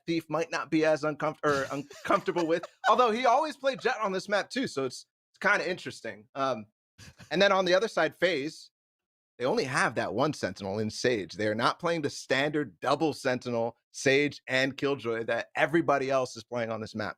Thief might not be as uncomfortable with. Although he always played Jet on this map too, so it's kind of interesting. And then on the other side, FaZe, they only have that one Sentinel in Sage. They are not playing the standard double Sentinel, Sage and Killjoy that everybody else is playing on this map.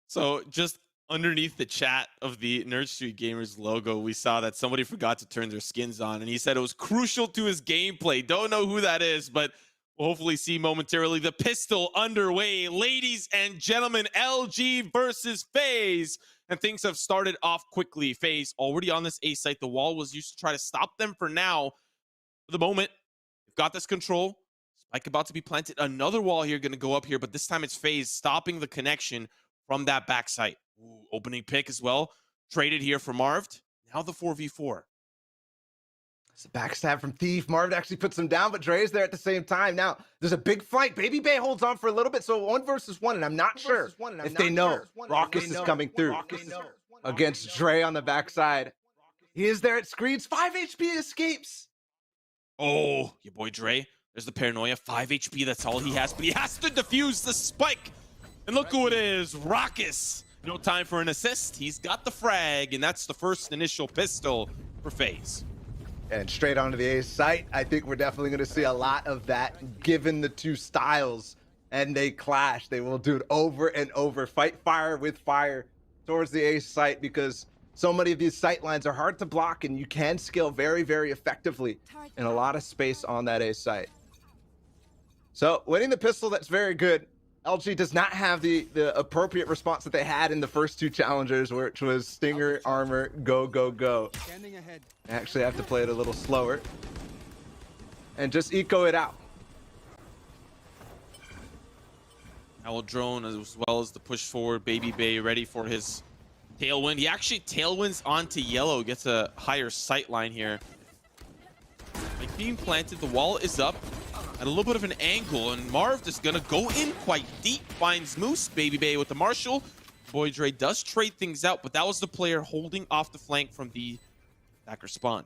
So just underneath the chat of the Nerd Street Gamers logo, we saw that somebody forgot to turn their skins on, and he said it was crucial to his gameplay. Don't know who that is, but we'll hopefully see momentarily. The pistol underway. Ladies and gentlemen, LG versus FaZe. And things have started off quickly. FaZe already on this A site. The wall was used to try to stop them for now. For the moment, they've got this control. Spike about to be planted. Another wall here going to go up here, but this time it's FaZe stopping the connection from that backside. Ooh, opening pick as well. Traded here for Marved. Now the 4v4. It's a backstab from Thief. Marved actually puts him down, but Dre's there at the same time. Now, there's a big flank. Baby Bay holds on for a little bit, so 1 versus 1, and I'm not sure if they know Raucus is coming through against Dre on the backside. He is there at screens. 5 HP escapes. Oh, your boy Dre. There's the paranoia. 5 HP, that's all he has, but he has to defuse the spike. And look who it is, Raucus. No time for an assist. He's got the frag, and that's the first initial pistol for FaZe. And straight onto the A site. I think we're definitely going to see a lot of that given the two styles and they clash. They will do it over and over. Fight fire with fire towards the A site because so many of these sight lines are hard to block and you can scale very, very effectively in a lot of space on that A site. So winning the pistol, that's very good. LG does not have the appropriate response that they had in the first two challengers, which was Stinger, Armor, go, go, go. Standing ahead. Actually have to play it a little slower and just eco it out. Owl drone as well as the push forward. Baby Bay ready for his tailwind. He actually tailwinds onto yellow, gets a higher sight line here. Like being planted, the wall is up at a little bit of an angle, and Marv is gonna go in quite deep. Finds Moose. Baby Bay with the Marshall. Boy Dre does trade things out, but that was the player holding off the flank from the attacker spawn.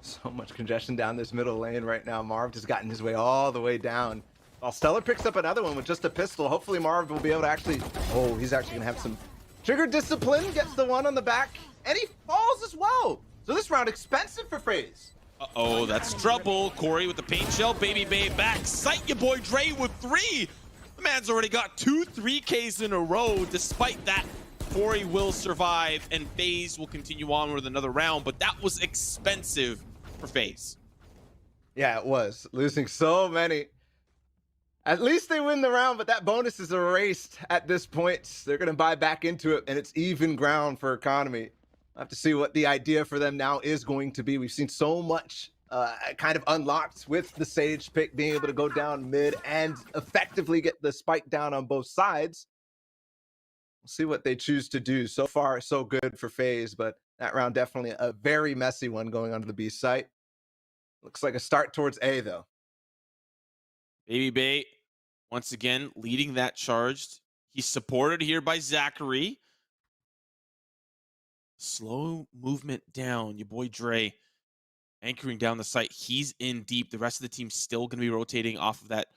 So much congestion down this middle lane right now. Marv has gotten his way all the way down. While Stellar picks up another one with just a pistol. Hopefully Marv will be able to actually... Oh, he's actually going to have some trigger discipline. Gets the one on the back. And he falls as well. So this round expensive for FaZe. Uh-oh, that's trouble. Corey with the paint shell. Baby Bay back. Sight your boy Dre with 3. The man's already got 2 3Ks in a row. Despite that, Corey will survive, and FaZe will continue on with another round, but that was expensive for FaZe. Yeah, it was. Losing so many. At least they win the round, but that bonus is erased at this point. They're going to buy back into it, and it's even ground for economy. We'll have to see what the idea for them now is going to be. We've seen so much kind of unlocked with the Sage pick, being able to go down mid and effectively get the spike down on both sides. We'll see what they choose to do. So far, so good for FaZe, but that round definitely a very messy one going onto the B site. Looks like a start towards A, though. Baby Bay, once again, leading that charged. He's supported here by Zachary. Slow movement down. Your boy Dre anchoring down the site. He's in deep. The rest of the team's still going to be rotating off of that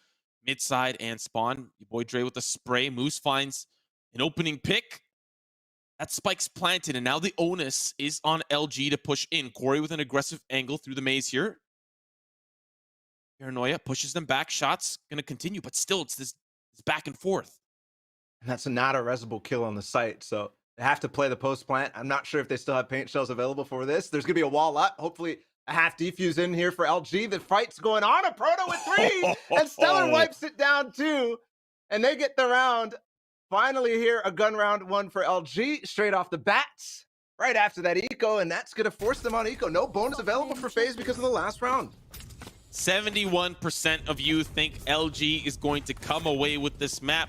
mid side and spawn. Your boy Dre with the spray. Moose finds an opening pick. That spike's planted, and now the onus is on LG to push in. Corey with an aggressive angle through the maze here. Paranoia pushes them back. Shots going to continue, but still it's this back and forth. And that's not a resable kill on the site, so they have to play the post plant. I'm not sure if they still have paint shells available for this. There's going to be a wall up. Hopefully a half defuse in here for LG. The fight's going on. A Proto with 3, and Stellar wipes it down too, and they get the round. Finally here, a gun round 1 for LG, straight off the bats, right after that eco, and that's going to force them on eco. No bonus available for FaZe because of the last round. 71% of you think LG is going to come away with this map.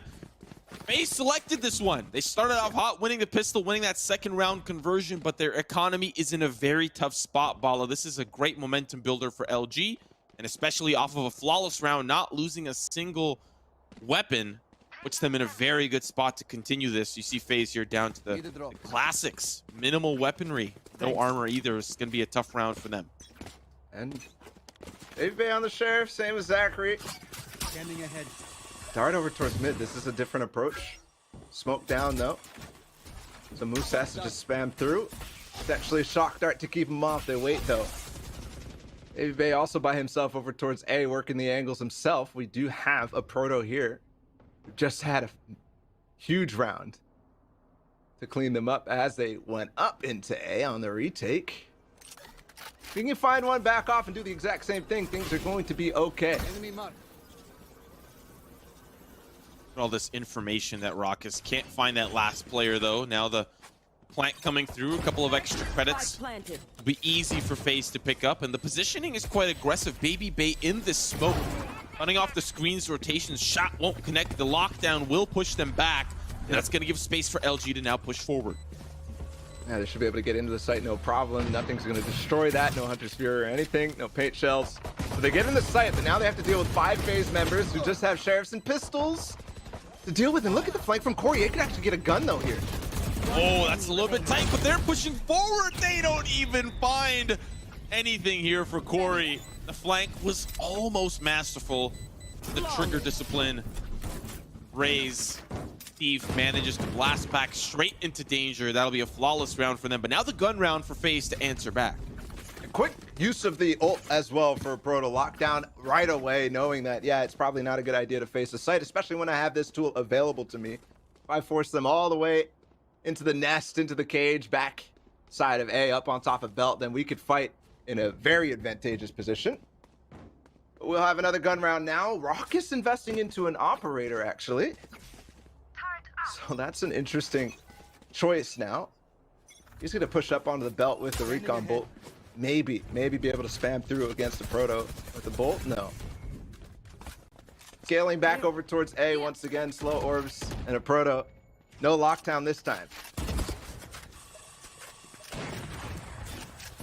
FaZe selected this one. They started off hot, winning the pistol, winning that second round conversion, but their economy is in a very tough spot, Bala. This is a great momentum builder for LG, and especially off of a flawless round, not losing a single weapon, puts them in a very good spot to continue this. You see FaZe here down to the classics. Minimal weaponry. No armor either. It's going to be a tough round for them. And They've been on the sheriff, same as Zachary. Standing ahead. Dart over towards mid. This is a different approach. Smoke down though. So Moose has to just spam through. It's actually a shock dart to keep him off. They wait though. Baby Bay also by himself over towards A, working the angles himself. We do have a proto here. We just had a huge round to clean them up as they went up into A on the retake. If you can find one, back off, and do the exact same thing, things are going to be okay. Enemy mark. All this information that Raucus can't find that last player though. Now the plant coming through, a couple of extra credits. Planted. It'll be easy for FaZe to pick up, and the positioning is quite aggressive. Baby Bay in this smoke, running off the screen's rotations. Shot won't connect. The lockdown will push them back, and that's going to give space for LG to now push forward. Yeah, they should be able to get into the site, no problem. Nothing's going to destroy that. No Hunter's Fury or anything. No paint shells. So they get in the site, but now they have to deal with 5 FaZe members who just have sheriffs and pistols to deal with. And look at the flank from Corey. He could actually get a gun though here. Oh, that's a little bit tight, but they're pushing forward. They don't even find anything here for Corey. The flank was almost masterful. The trigger discipline. Raze. Thief manages to blast back straight into danger. That'll be a flawless round for them. But now the gun round for FaZe to answer back. Quick use of the ult as well for Proto. Lockdown right away, knowing that, yeah, it's probably not a good idea to face the site, especially when I have this tool available to me. If I force them all the way into the nest, into the cage, back side of A, up on top of Belt, then we could fight in a very advantageous position. We'll have another gun round now. Raucus investing into an operator, actually. So that's an interesting choice now. He's going to push up onto the Belt with the recon bolt. Maybe be able to spam through against the Proto with the bolt. No. Scaling back over towards A once again. Slow orbs and a Proto. No lockdown this time.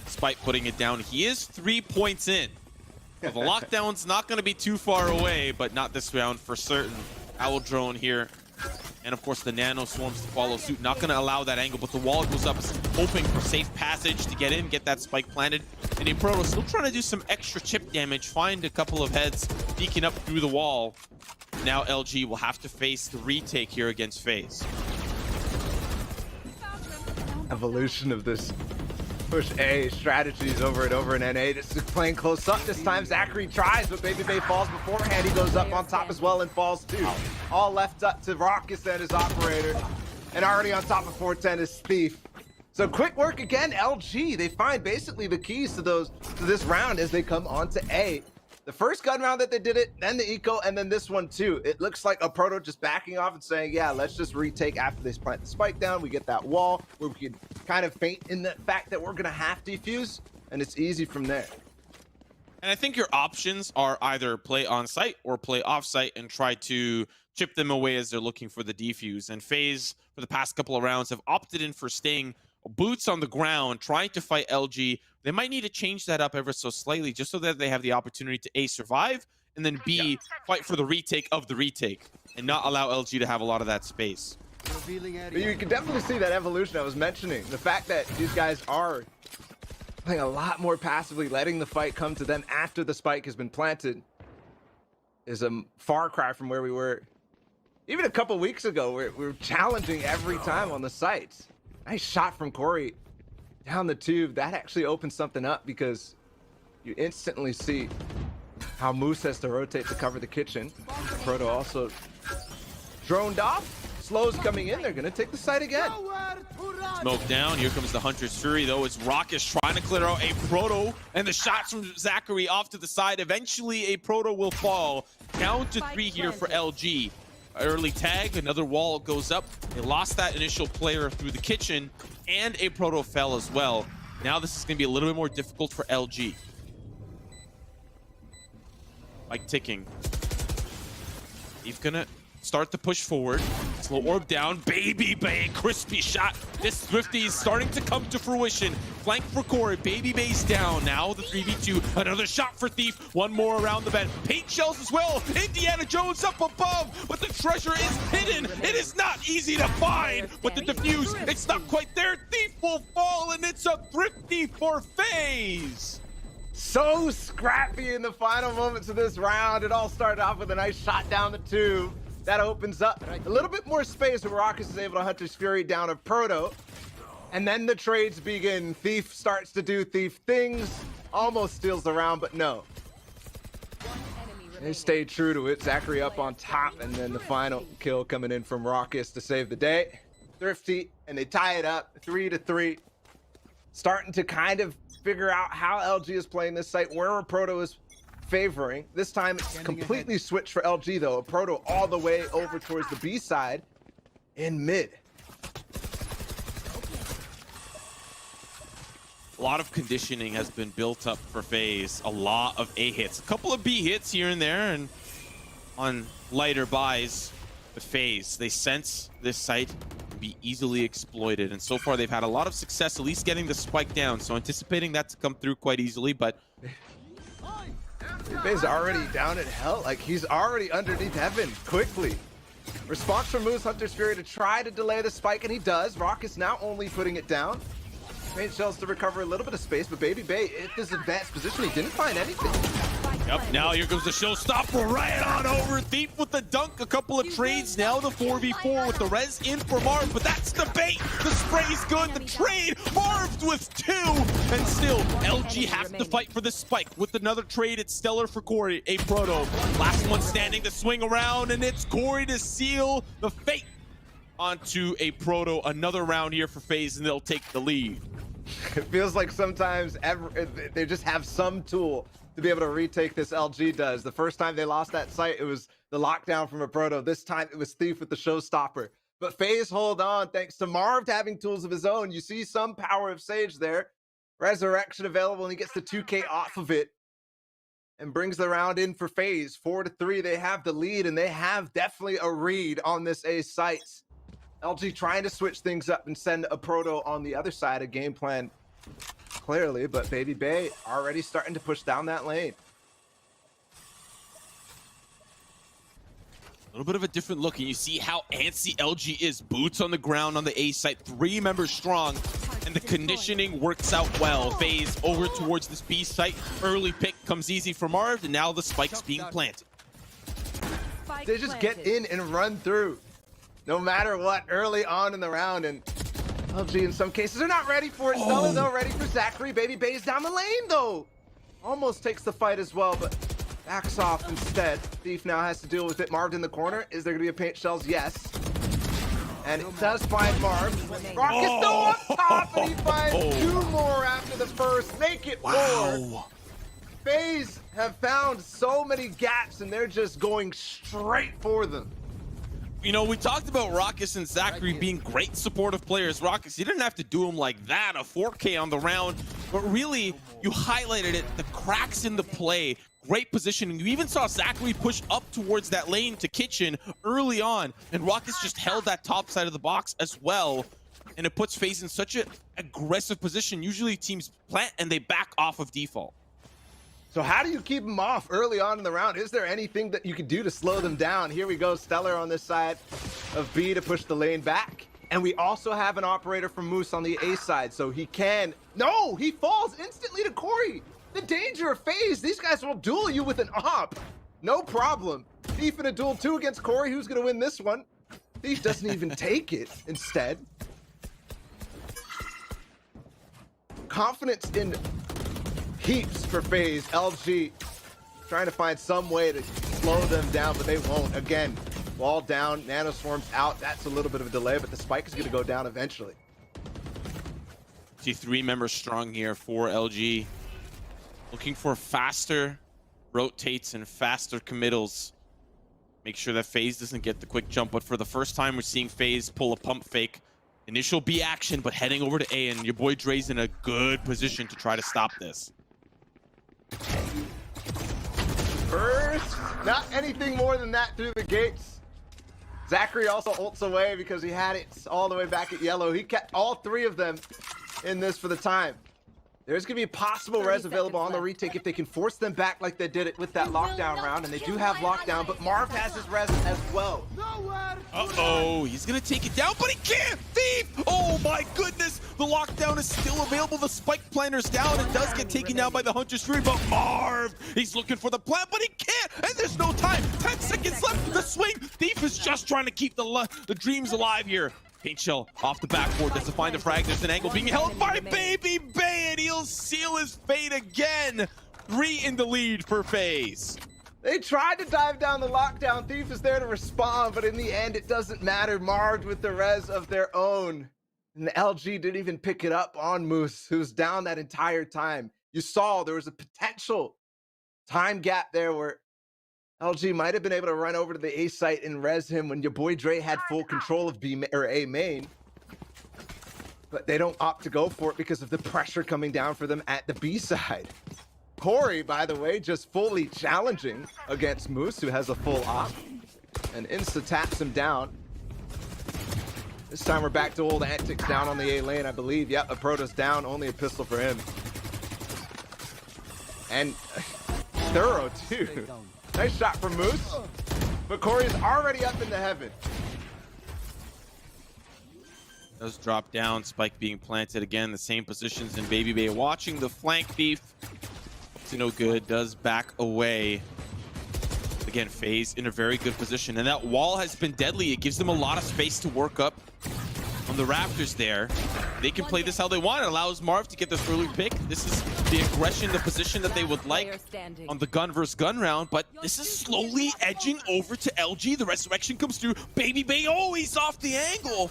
Despite putting it down, he is 3 points in. So the lockdown's not going to be too far away, but not this round for certain. Owl drone here. And of course the nano swarms to follow suit. Not going to allow that angle, but the wall goes up, hoping for safe passage to get in, get that spike planted. And a Proto still trying to do some extra chip damage, find a couple of heads peeking up through the wall. Now LG will have to face the retake here against FaZe. Evolution of this push A strategies over and over in NA. This is playing close up this time. Zachary tries, but Baby Bay falls beforehand. He goes up on top as well and falls too. All left up to Raucus and his operator. And already on top of 410 is Thief. So quick work again, LG. They find basically the keys to this round as they come onto A. The first gun round that they did it, then the eco, and then this one too. It looks like a Proto just backing off and saying, yeah, let's just retake after they plant the spike down. We get that wall where we can kind of feint in the fact that we're going to have defuse, and it's easy from there. And I think your options are either play on site or play off site and try to chip them away as they're looking for the defuse. And FaZe, for the past couple of rounds, have opted in for staying boots on the ground, trying to fight LG. They might need to change that up ever so slightly just so that they have the opportunity to A, survive, and then B, fight for the retake of the retake and not allow LG to have a lot of that space. But you can definitely see that evolution I was mentioning. The fact that these guys are playing a lot more passively, letting the fight come to them after the spike has been planted is a far cry from where we were even a couple weeks ago. We were challenging every time on the sites. Nice shot from Corey down the tube. That actually opens something up because you instantly see how Moose has to rotate to cover the kitchen. Proto also droned off. Slow's coming in. They're going to take the site again. Smoke down. Here comes the Hunter's Fury, though. It's Raucus trying to clear out a Proto, and the shots from Zachary off to the side. Eventually, a Proto will fall. Down to 3 here for LG. Early tag, another wall goes up. They lost that initial player through the kitchen, and a Proto fell as well. Now this is going to be a little bit more difficult for LG. Like ticking. He's going to start to push forward. Slow orb down. Baby Bay, crispy shot. This Thrifty is starting to come to fruition. Flank for Corey. Baby Bay's down. Now the 3v2. Another shot for Thief. One more around the bend. Paint shells as well. Indiana Jones up above, but the treasure is hidden. It is not easy to find, but the defuse, it's not quite there. Thief will fall, and it's a Thrifty for FaZe. So scrappy in the final moments of this round. It all started off with a nice shot down the tube. That opens up a little bit more space where Raucus is able to hunt his Fury down a Proto. And then the trades begin. Thief starts to do Thief things. Almost steals the round, but no. They stay true to it. Zachary up on top, and then the final kill coming in from Raucus to save the day. Thrifty, and they tie it up 3-3. Starting to kind of figure out how LG is playing this site, where a Proto is favoring. This time it's completely switched for LG though. A Proto all the way over towards the B side in mid. A lot of conditioning has been built up for FaZe. A lot of A hits, a couple of B hits here and there, and on lighter buys, the FaZe, they sense this site can be easily exploited, and so far they've had a lot of success at least getting the spike down, so anticipating that to come through quite easily. But FaZe already down in hell, like he's already underneath heaven quickly. Response from Moose Hunter's Fury to try to delay the spike, and he does. Raucus now only putting it down. Paint shells to recover a little bit of space, but Baby Bay in this advanced position, he didn't find anything. Yep, now here comes the showstopper right on over. Thief with the dunk, a couple of trades. Now the 4v4 with the res in for Marv, but that's the bait. The spray's good, the trade, Marv with 2, and still LG have to fight for the spike. With another trade, it's Stellar for Corey, a Proto. Last one standing to swing around, and it's Corey to seal the fate onto a Proto. Another round here for FaZe, and they'll take the lead. It feels like sometimes they just have some tool to be able to retake this. LG does. The first time they lost that site, it was the lockdown from a Proto. This time it was Thief with the showstopper. But FaZe hold on thanks to Marv having tools of his own. You see some power of Sage there. Resurrection available, and he gets the 2K off of it and brings the round in for FaZe. 4-3, they have the lead, and they have definitely a read on this A site. LG trying to switch things up and send a Proto on the other side, a game plan clearly, but Baby Bay already starting to push down that lane. A little bit of a different look, and you see how antsy LG is. Boots on the ground on the A site, 3 members strong, and the conditioning works out well. FaZe over towards this B site. Early pick comes easy for Marv, and now the spike's being planted. They just get in and run through, no matter what, early on in the round, and LG in some cases are not ready for it. Stella though ready for Zachary. Baby Bay's down the lane though. Almost takes the fight as well, but backs off instead. Thief now has to deal with it. Marv in the corner. Is there gonna be a paint shells? Yes. And it does find Marv. Raucus still up top, and he finds 2 more after the first. Make it 4. FaZe have found so many gaps, and they're just going straight for them. You know, we talked about Raucus and Zachary being great supportive players. Raucus, you didn't have to do him like that, a 4K on the round, but really, you highlighted it, the cracks in the play, great positioning. You even saw Zachary push up towards that lane to Kitchen early on, and Raucus just held that top side of the box as well, and it puts FaZe in such an aggressive position. Usually teams plant and they back off of default. So how do you keep them off early on in the round? Is there anything that you can do to slow them down? Here we go, Stellar on this side of B to push the lane back. And we also have an operator from Moose on the A side, so he can... No, he falls instantly to Corey. The danger of FaZe, these guys will duel you with an op. No problem. Thief in a duel 2 against Corey. Who's gonna win this one? Thief doesn't even take it instead. Confidence in heaps for FaZe. LG trying to find some way to slow them down, but they won't. Again, wall down, nanoswarms out. That's a little bit of a delay, but the spike is going to go down eventually. See 3 members strong here for LG. Looking for faster rotates and faster committals. Make sure that FaZe doesn't get the quick jump, but for the first time, we're seeing FaZe pull a pump fake. Initial B action, but heading over to A, and your boy Dre's in a good position to try to stop this. First, not anything more than that through the gates. Zachary also ults away because he had it all the way back at yellow. He kept all 3 of them in this for the time. There's going to be possible 30 res available on seconds the left. retake if they can force them back like they did it with that lockdown round, and they do have lockdown, but Marv has his res as well. Uh-oh, he's gonna take it down, but he can't! Thief! Oh my goodness! The lockdown is still available. The spike planter's down. It does get taken down by the Hunter's Fury, but Marv, he's looking for the plant, but he can't! And there's no time! 10 seconds left! The swing! Thief is just trying to keep the dreams alive here. Paint shell off the backboard, doesn't find the frag. There's an angle being held by Baby Bay, and he'll seal his fate again. 3 in the lead for FaZe. They tried to dive down the lockdown. Thief is there to respond, but in the end, it doesn't matter. Marved with the res of their own. And the LG didn't even pick it up on Moose, who was down that entire time. You saw there was a potential time gap there where LG might have been able to run over to the A site and res him when your boy Dre had full control of B or A main. But they don't opt to go for it because of the pressure coming down for them at the B side. Corey, by the way, just fully challenging against Moose, who has a full op, and insta taps him down. This time we're back to old antics down on the A lane, I believe. Yep, a Protoss down, only a pistol for him. And thorough too. Nice shot from Moose, but Corey's already up into heaven. Does drop down, spike being planted again, the same positions in Baby Bay watching the flank. Thief to no good, does back away. Again, FaZe in a very good position, and that wall has been deadly. It gives them a lot of space to work up on the Raptors there. They can play this how they want. It allows Marv to get this early pick. This is the aggression, the position that they would like on the gun versus gun round, but this is slowly edging over to LG. The resurrection comes through. Baby Bay, oh, he's off the angle.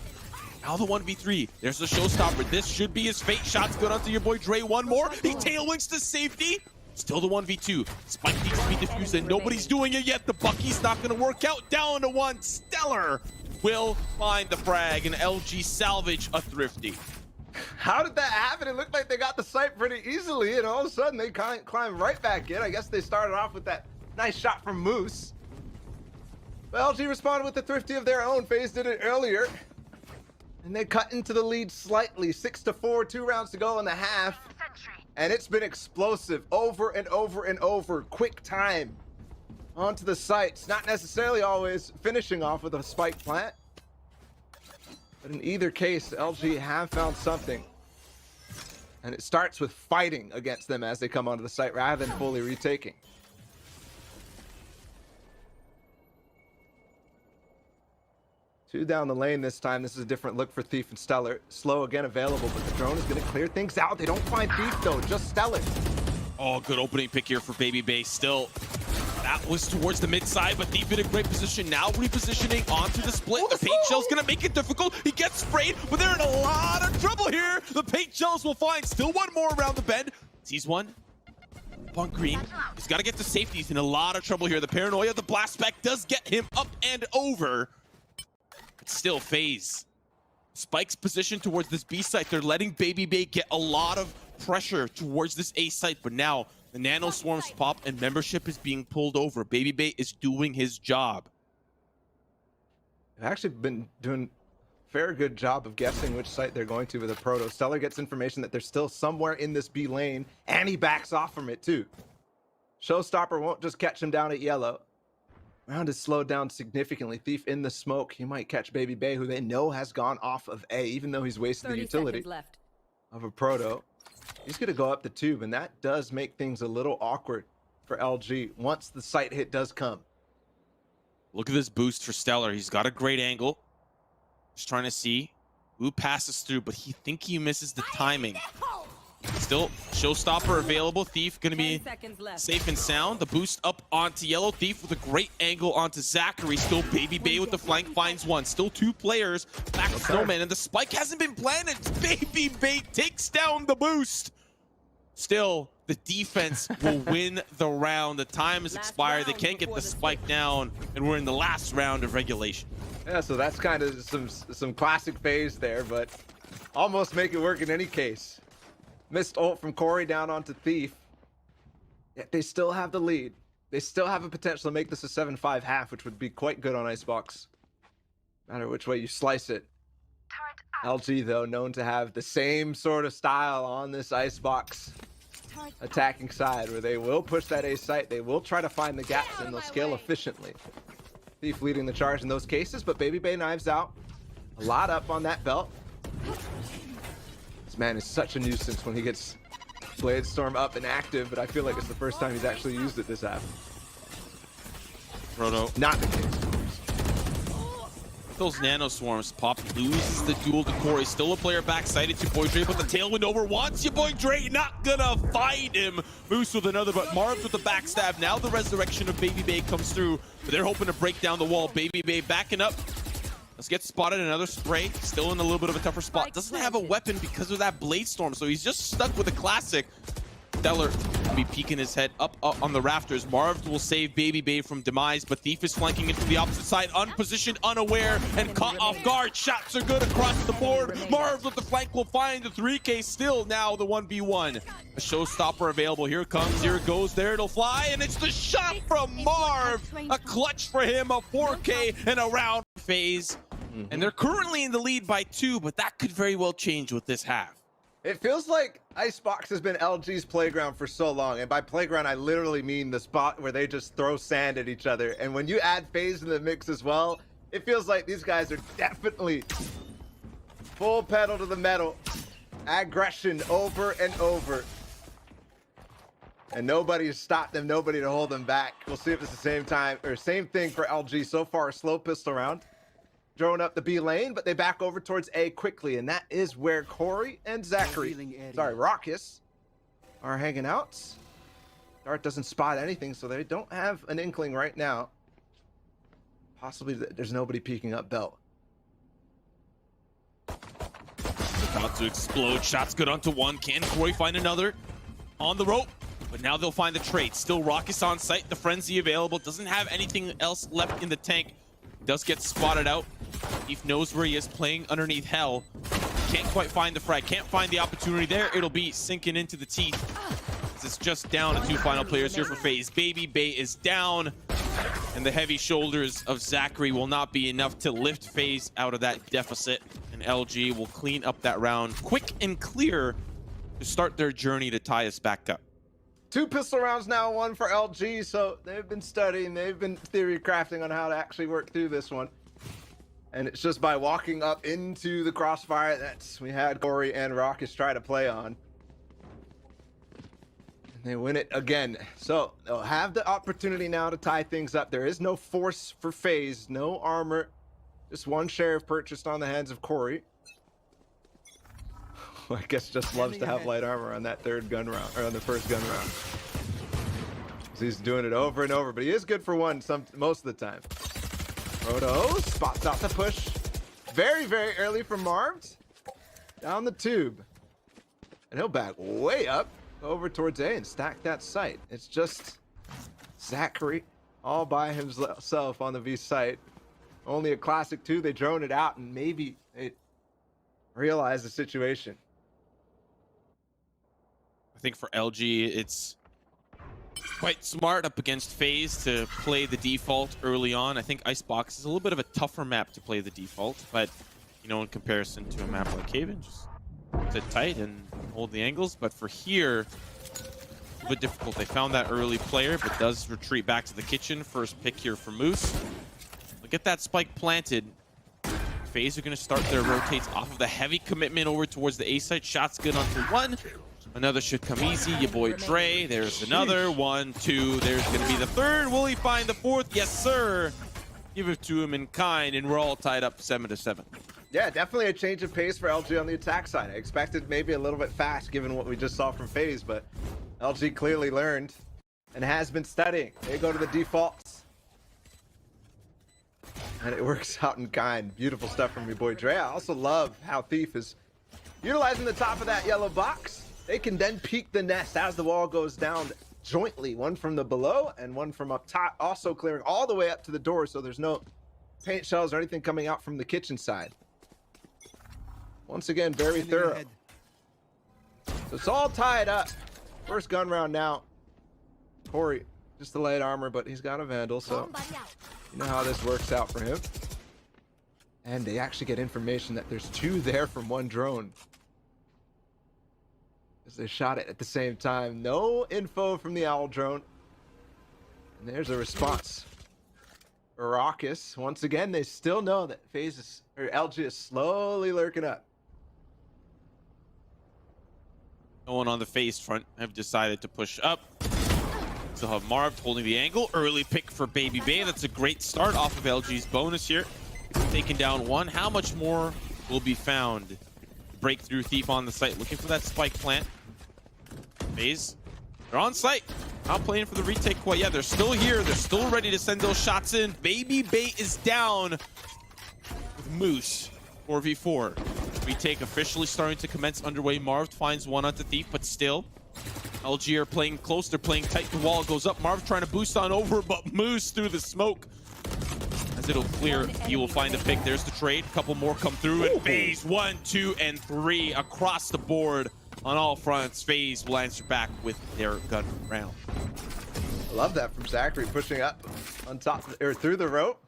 Now the 1v3. There's the showstopper. This should be his fate. Shots good onto your boy Dre. One more. He tailwinks to safety. Still the 1v2. Spike needs to be diffused, and nobody's doing it yet. The Bucky's not going to work out. Down to one. Stellar will find the frag, and LG salvage a thrifty. How did that happen? It looked like they got the site pretty easily, and all of a sudden they climb right back in. I guess they started off with that nice shot from Moose. But LG responded with the thrifty of their own. FaZe did it earlier. And they cut into the lead slightly. 6-4, 2 rounds to go in the half. And it's been explosive over and over and over. Quick time onto the sites. Not necessarily always finishing off with a spike plant. But in either case, LG have found something. And it starts with fighting against them as they come onto the site rather than fully retaking. Two down the lane this time. This is a different look for Thief and Stellar. Slow again available, but the drone is going to clear things out. They don't find Thief though, just Stellar. Oh, good opening pick here for Baby Bay. Still, that was towards the mid side, but Thief in a great position. Now repositioning onto the split. The paint shell's going to make it difficult. He gets sprayed, but they're in a lot of trouble here. The paint shells will find still one more around the bend. Sees one. On green. He's got to get to safety. He's in a lot of trouble here. The paranoia, the blast spec does get him up and over. It's still FaZe. Spike's position towards this B site. They're letting Baby Bay get a lot of pressure towards this A site, but now the nano swarms pop and membership is being pulled over. Baby Bay is doing his job. They've actually been doing a fair good job of guessing which site they're going to with a Proto. Stellar gets information that they're still somewhere in this B lane, and he backs off from it too. Showstopper won't just catch him down at yellow. Round is slowed down significantly. Thief in the smoke. He might catch Baby Bay, who they know has gone off of A, even though he's wasted the utility of a Proto. He's going to go up the tube, and that does make things a little awkward for LG once the site hit does come. Look at this boost for Stellar. He's got a great angle. Just trying to see who passes through, but he misses the timing. Still, showstopper available. Thief going to be safe and sound. The boost up onto yellow. Thief with a great angle onto Zachary. Still Baby Bay with the flank finds one. Still two players back to Snowman, and the spike hasn't been planted. Baby Bay takes down the boost. Still, the defense will win the round. The time has expired. They can't get the spike down, and we're in the last round of regulation. Yeah, so that's kind of some classic FaZe there, but almost make it work in any case. Missed ult from Corey down onto Thief. Yet they still have the lead. They still have a potential to make this a 7-5 half, which would be quite good on Icebox. No matter which way you slice it. Turret LG, though, known to have the same sort of style on this icebox attacking side, where they will push that A site, they will try to find the gaps, and they'll scale efficiently. Thief leading the charge in those cases, but Baby Bay knives out. A lot up on that belt. This man is such a nuisance when he gets Blade Storm up and active, but I feel like it's the first time he's actually used it this half. Roto. Not the case. Those nano swarms. Pop loses the duel to Corey. Still a player backside. It's your boy Dre, but the tailwind over wants your boy Dre. Not gonna find him. Moose with another, but Marv with the backstab. Now the resurrection of Baby Bay comes through, but they're hoping to break down the wall. Baby Bay backing up. Let's get spotted. Another spray. Still in a little bit of a tougher spot. Doesn't have a weapon because of that Blade Storm, so he's just stuck with a classic. Stellar will be peeking his head up on the rafters. Marv will save Baby Bay from demise, but Thief is flanking into the opposite side, unpositioned, unaware, and caught off guard. Shots are good across the board. Marv with the flank will find the 3K, still now the 1v1. A showstopper available. Here it comes, here it goes, there it'll fly, and it's the shot from Marv. A clutch for him, a 4K, and a round FaZe. And they're currently in the lead by 2, but that could very well change with this half. It feels like Icebox has been LG's playground for so long. And by playground, I literally mean the spot where they just throw sand at each other. And when you add FaZe in the mix as well, it feels like these guys are definitely full pedal to the metal. Aggression over and over. And nobody has stopped them, nobody to hold them back. We'll see if it's the same time, or same thing for LG. So far, a slow pistol round. Throwing up the B lane, but they back over towards A quickly, and that is where Corey and Raucus are hanging out. Dart doesn't spot anything, so they don't have an inkling right now. Possibly there's nobody peeking up belt. About to explode. Shots good onto one. Can Corey find another? On the rope, but now they'll find the trade. Still Raucus on site. The frenzy available. Doesn't have anything else left in the tank. Does get spotted out. Thief knows where he is, playing underneath hell. Can't quite find the frag, can't find the opportunity there. It'll be sinking into the teeth. It's just down to 2 final players here for FaZe. Baby Bay is down, and the heavy shoulders of Zachary will not be enough to lift FaZe out of that deficit. And LG will clean up that round quick and clear to start their journey to tie us back up. 2 pistol rounds now, 1 for LG, so they've been studying, they've been theory crafting on how to actually work through this one. And it's just by walking up into the crossfire that's we had Corey and Raucus try to play on. And they win it again. So they'll have the opportunity now to tie things up. There is no force for FaZe, no armor, just 1 sheriff purchased on the hands of Corey. I guess just loves to have light armor on that 3rd gun round, or on the 1st gun round. So he's doing it over and over, but he is good for 1 most of the time. Roto spots out the push. Very, very early from Marv's. Down the tube. And he'll back way up over towards A and stack that site. It's just Zachary all by himself on the V site. Only a classic 2. They drone it out and maybe they realize the situation. I think for LG, it's quite smart up against FaZe to play the default early on. I think Icebox is a little bit of a tougher map to play the default, but you know, in comparison to a map like Haven, just sit tight and hold the angles. But for here, a bit difficult. They found that early player, but does retreat back to the kitchen. First pick here for Moose. Look, get that spike planted. FaZe are going to start their rotates off of the heavy commitment over towards the A site. Shots good onto 1. Another should come easy. Your boy Trey. There's another. 1, 2. There's going to be the 3rd. Will he find the 4th? Yes, sir. Give it to him in kind, and we're all tied up 7-7. Yeah, definitely a change of pace for LG on the attack side. I expected maybe a little bit fast given what we just saw from FaZe, but LG clearly learned and has been studying. They go to the defaults. And it works out in kind. Beautiful stuff from your boy Dre. I also love how Thief is utilizing the top of that yellow box. They can then peek the nest as the wall goes down jointly. 1 from the below and 1 from up top. Also clearing all the way up to the door, so there's no paint shells or anything coming out from the kitchen side. Once again, very thorough. So it's all tied up. 1st gun round now. Corey, just the light armor, but he's got a Vandal, so you know how this works out for him. And they actually get information that there's 2 there from 1 drone. As they shot it at the same time. No info from the Owl drone. And there's a response. Raucous. Once again, they still know that FaZe is, or LG is slowly lurking up. No one on the FaZe front have decided to push up. Still have Marv holding the angle. Early pick for Baby Bay. That's a great start off of LG's bonus here. Taking down 1. How much more will be found? Breakthrough Thief on the site, looking for that spike plant. FaZe, they're on site. Not playing for the retake quite yet. They're still here. They're still ready to send those shots in. Baby Bay is down with Moose. 4v4. Retake officially starting to commence underway. Marv finds 1 onto Thief, but still. LG are playing close. They're playing tight. The wall goes up. Marv trying to boost on over, but Moose through the smoke. As it'll clear, he will find a pick. There's the trade. A couple more come through. And FaZe 1, 2, and 3 across the board on all fronts. FaZe will answer back with their gun round. I love that from Zachary, pushing up on top or through the rope.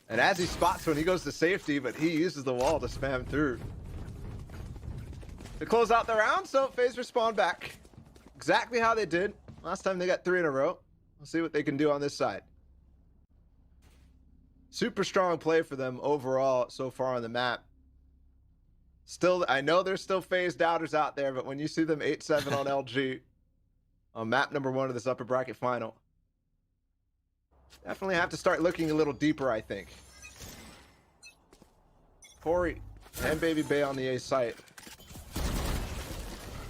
And as he spots when he goes to safety, but he uses the wall to spam through. To close out the round, so FaZe respond back. Exactly how they did. Last time they got 3 in a row. We'll see what they can do on this side. Super strong play for them overall so far on the map. Still, I know there's still FaZe doubters out there, but when you see them 8-7 on LG, on map number 1 of this upper bracket final, definitely have to start looking a little deeper, I think. Corey and Baby Bay on the A site.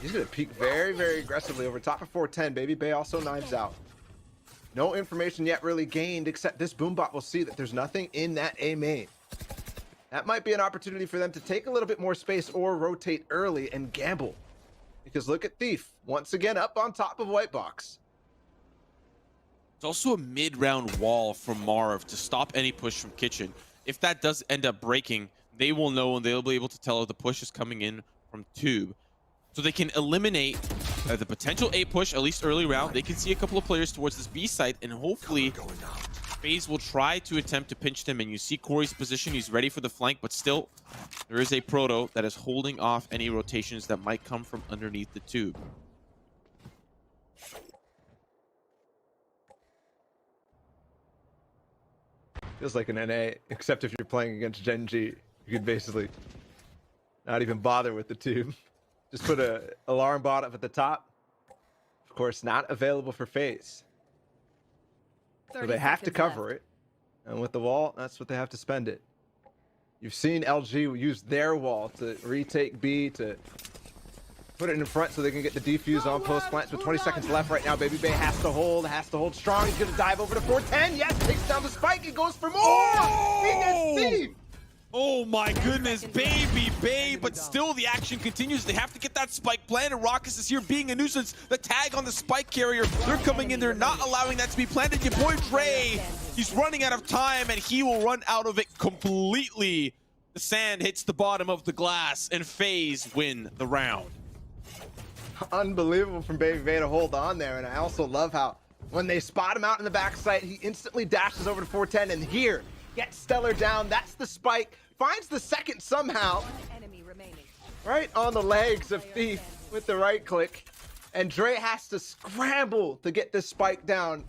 He's going to peek very, very aggressively over top of 410. Baby Bay also knives out. No information yet really gained, except this Boombot will see that there's nothing in that A main. That might be an opportunity for them to take a little bit more space or rotate early and gamble. Because look at Thief, once again up on top of White Box. It's also a mid-round wall from Marv to stop any push from Kitchen. If that does end up breaking, they will know and they'll be able to tell if the push is coming in from Tube. So they can eliminate the potential A push, at least early round. They can see a couple of players towards this B site, and hopefully FaZe will try to attempt to pinch them. And you see Corey's position, he's ready for the flank, but still, there is a Proto that is holding off any rotations that might come from underneath the tube. Feels like an NA, except if you're playing against Gen G, you could basically not even bother with the tube. Just put a alarm bot up at the top. Of course, not available for FaZe. So they have to cover it. And with the wall, that's what they have to spend it. You've seen LG use their wall to retake B, to put it in front so they can get the defuse on post plants with 20 seconds left right now. Baby Bay has to hold strong. He's going to dive over to 410. Yes, takes down the spike. He goes for more. Oh! He gets Steve. Oh my goodness, Baby Bay, but still the action continues. They have to get that spike planted. Raucous is here being a nuisance. The tag on the spike carrier, they're coming in, they're not allowing that to be planted. Your boy Dre, he's running out of time and he will run out of it completely. The sand hits the bottom of the glass and FaZe win the round. Unbelievable from Baby Bay to hold on there. And I also love how when they spot him out in the backside, he instantly dashes over to 410 and here, gets Stellar down. That's the spike. Finds the second somehow. Right on the legs of Thief with the right click. And Dre has to scramble to get this spike down.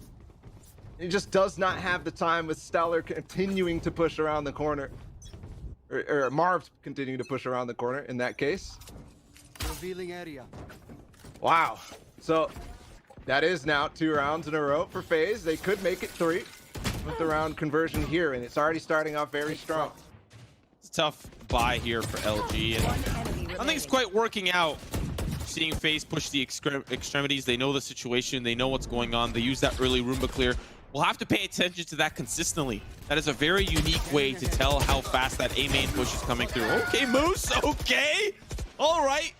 He just does not have the time with Stellar continuing to push around the corner. Or Marv's continuing to push around the corner in that case. Revealing area. Wow. So that is now 2 rounds in a row for FaZe. They could make it 3 with the round conversion here, and it's already starting off very strong. It's a tough buy here for LG, and I think it's quite working out. Seeing FaZe push the extremities, they know the situation, they know what's going on. They use that early Roomba clear. We'll have to pay attention to that consistently. That is a very unique way to tell how fast that A main push is coming through. Okay, Moose, okay. All right.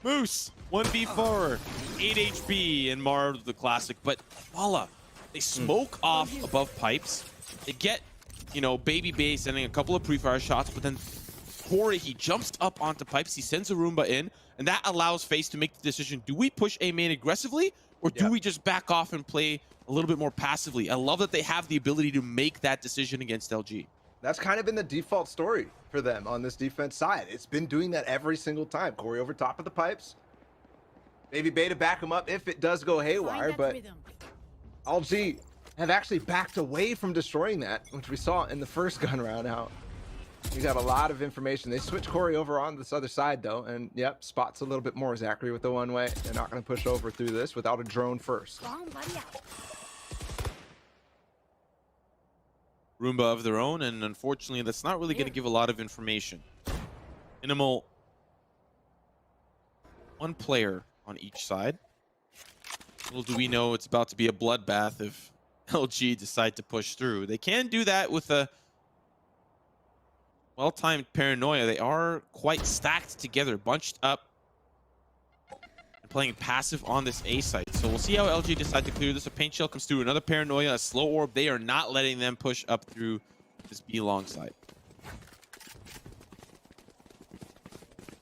Moose, 1v4, 8 HP, and Marv the classic. But voila, they smoke off above pipes. They get, you know, Baby Bay sending a couple of pre-fire shots, but then Corey, he jumps up onto pipes. He sends a Roomba in, and that allows FaZe to make the decision. Do we push A main aggressively, or do we just back off and play a little bit more passively? I love that they have the ability to make that decision against LG. That's kind of been the default story for them on this defense side. It's been doing that every single time. Corey over top of the pipes. Maybe Beta back him up if it does go haywire, but LG have actually backed away from destroying that, which we saw in the first gun round. How you got a lot of information. They switch Corey over on this other side though, and yep, spots a little bit more Zachary with the one way. They're not going to push over through this without a drone first. Roomba of their own, and unfortunately that's not really going to give a lot of information. Minimal one player on each side. Little do we know it's about to be a bloodbath if LG decide to push through. They can do that with a well-timed paranoia. They are quite stacked together, bunched up, and playing passive on this A site. So we'll see how LG decide to clear this. A paint shell comes through, another paranoia, a slow orb. They are not letting them push up through this B long side.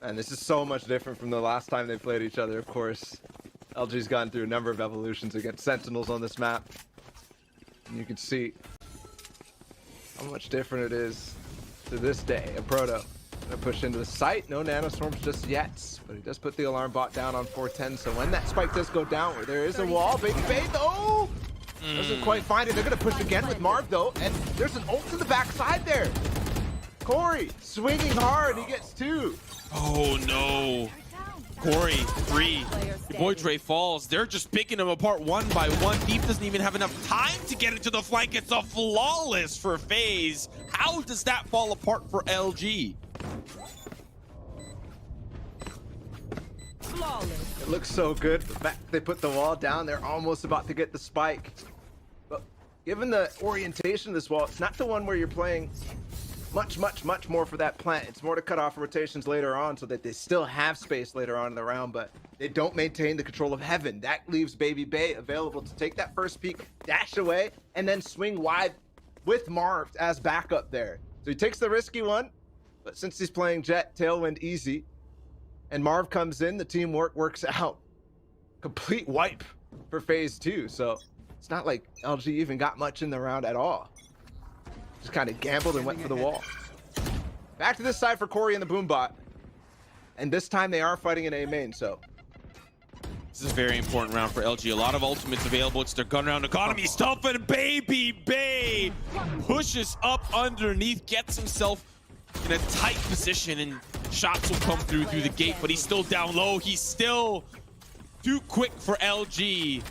And this is so much different from the last time they played each other, of course. LG's gone through a number of evolutions against Sentinels on this map. And you can see how much different it is to this day. A Proto gonna push into the site. No nanoswarms just yet, but he does put the alarm bot down on 410. So when that spike does go down, where there is a wall, baby bait, oh! Doesn't quite find it. They're gonna push again with Marv though, and there's an ult to the backside there. Corey swinging hard, he gets 2. Oh no. Corey, 3. Your boy Dre falls. They're just picking him apart one by one. Deep doesn't even have enough time to get into the flank. It's a flawless for FaZe. How does that fall apart for LG? Flawless. It looks so good. The fact they put the wall down, they're almost about to get the spike. But given the orientation of this wall, it's not the one where you're playing much more for that plant. It's more to cut off rotations later on so that they still have space later on in the round, but they don't maintain the control of heaven. That leaves Baby Bay available to take that first peek, dash away, and then swing wide with Marv as backup there. So he takes the risky one, but since he's playing Jet, Tailwind easy, and Marv comes in, the teamwork works out. Complete wipe for phase 2, so it's not like LG even got much in the round at all. Just kind of gambled and went for the wall. Back to this side for Corey and the Boombot. And this time they are fighting in A main, so. This is a very important round for LG. A lot of ultimates available. It's their gun round economy stuff, and Baby Bay pushes up underneath, gets himself in a tight position, and shots will come through the gate, but he's still down low. He's still too quick for LG.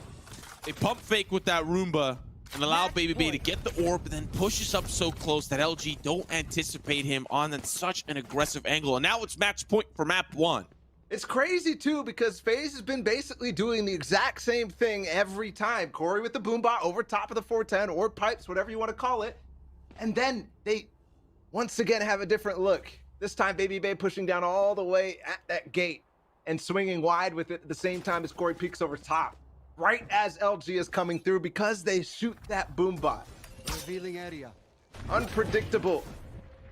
They pump fake with that Roomba and allow Baby Bay to get the orb, but then pushes up so close that LG don't anticipate him on such an aggressive angle. And now it's match point for map 1. It's crazy too, because FaZe has been basically doing the exact same thing every time. Corey with the Boombot over top of the 410 or pipes, whatever you want to call it. And then they once again have a different look. This time Baby Bay pushing down all the way at that gate and swinging wide with it at the same time as Corey peeks over top. Right as LG is coming through because they shoot that Boombot. Revealing area. Unpredictable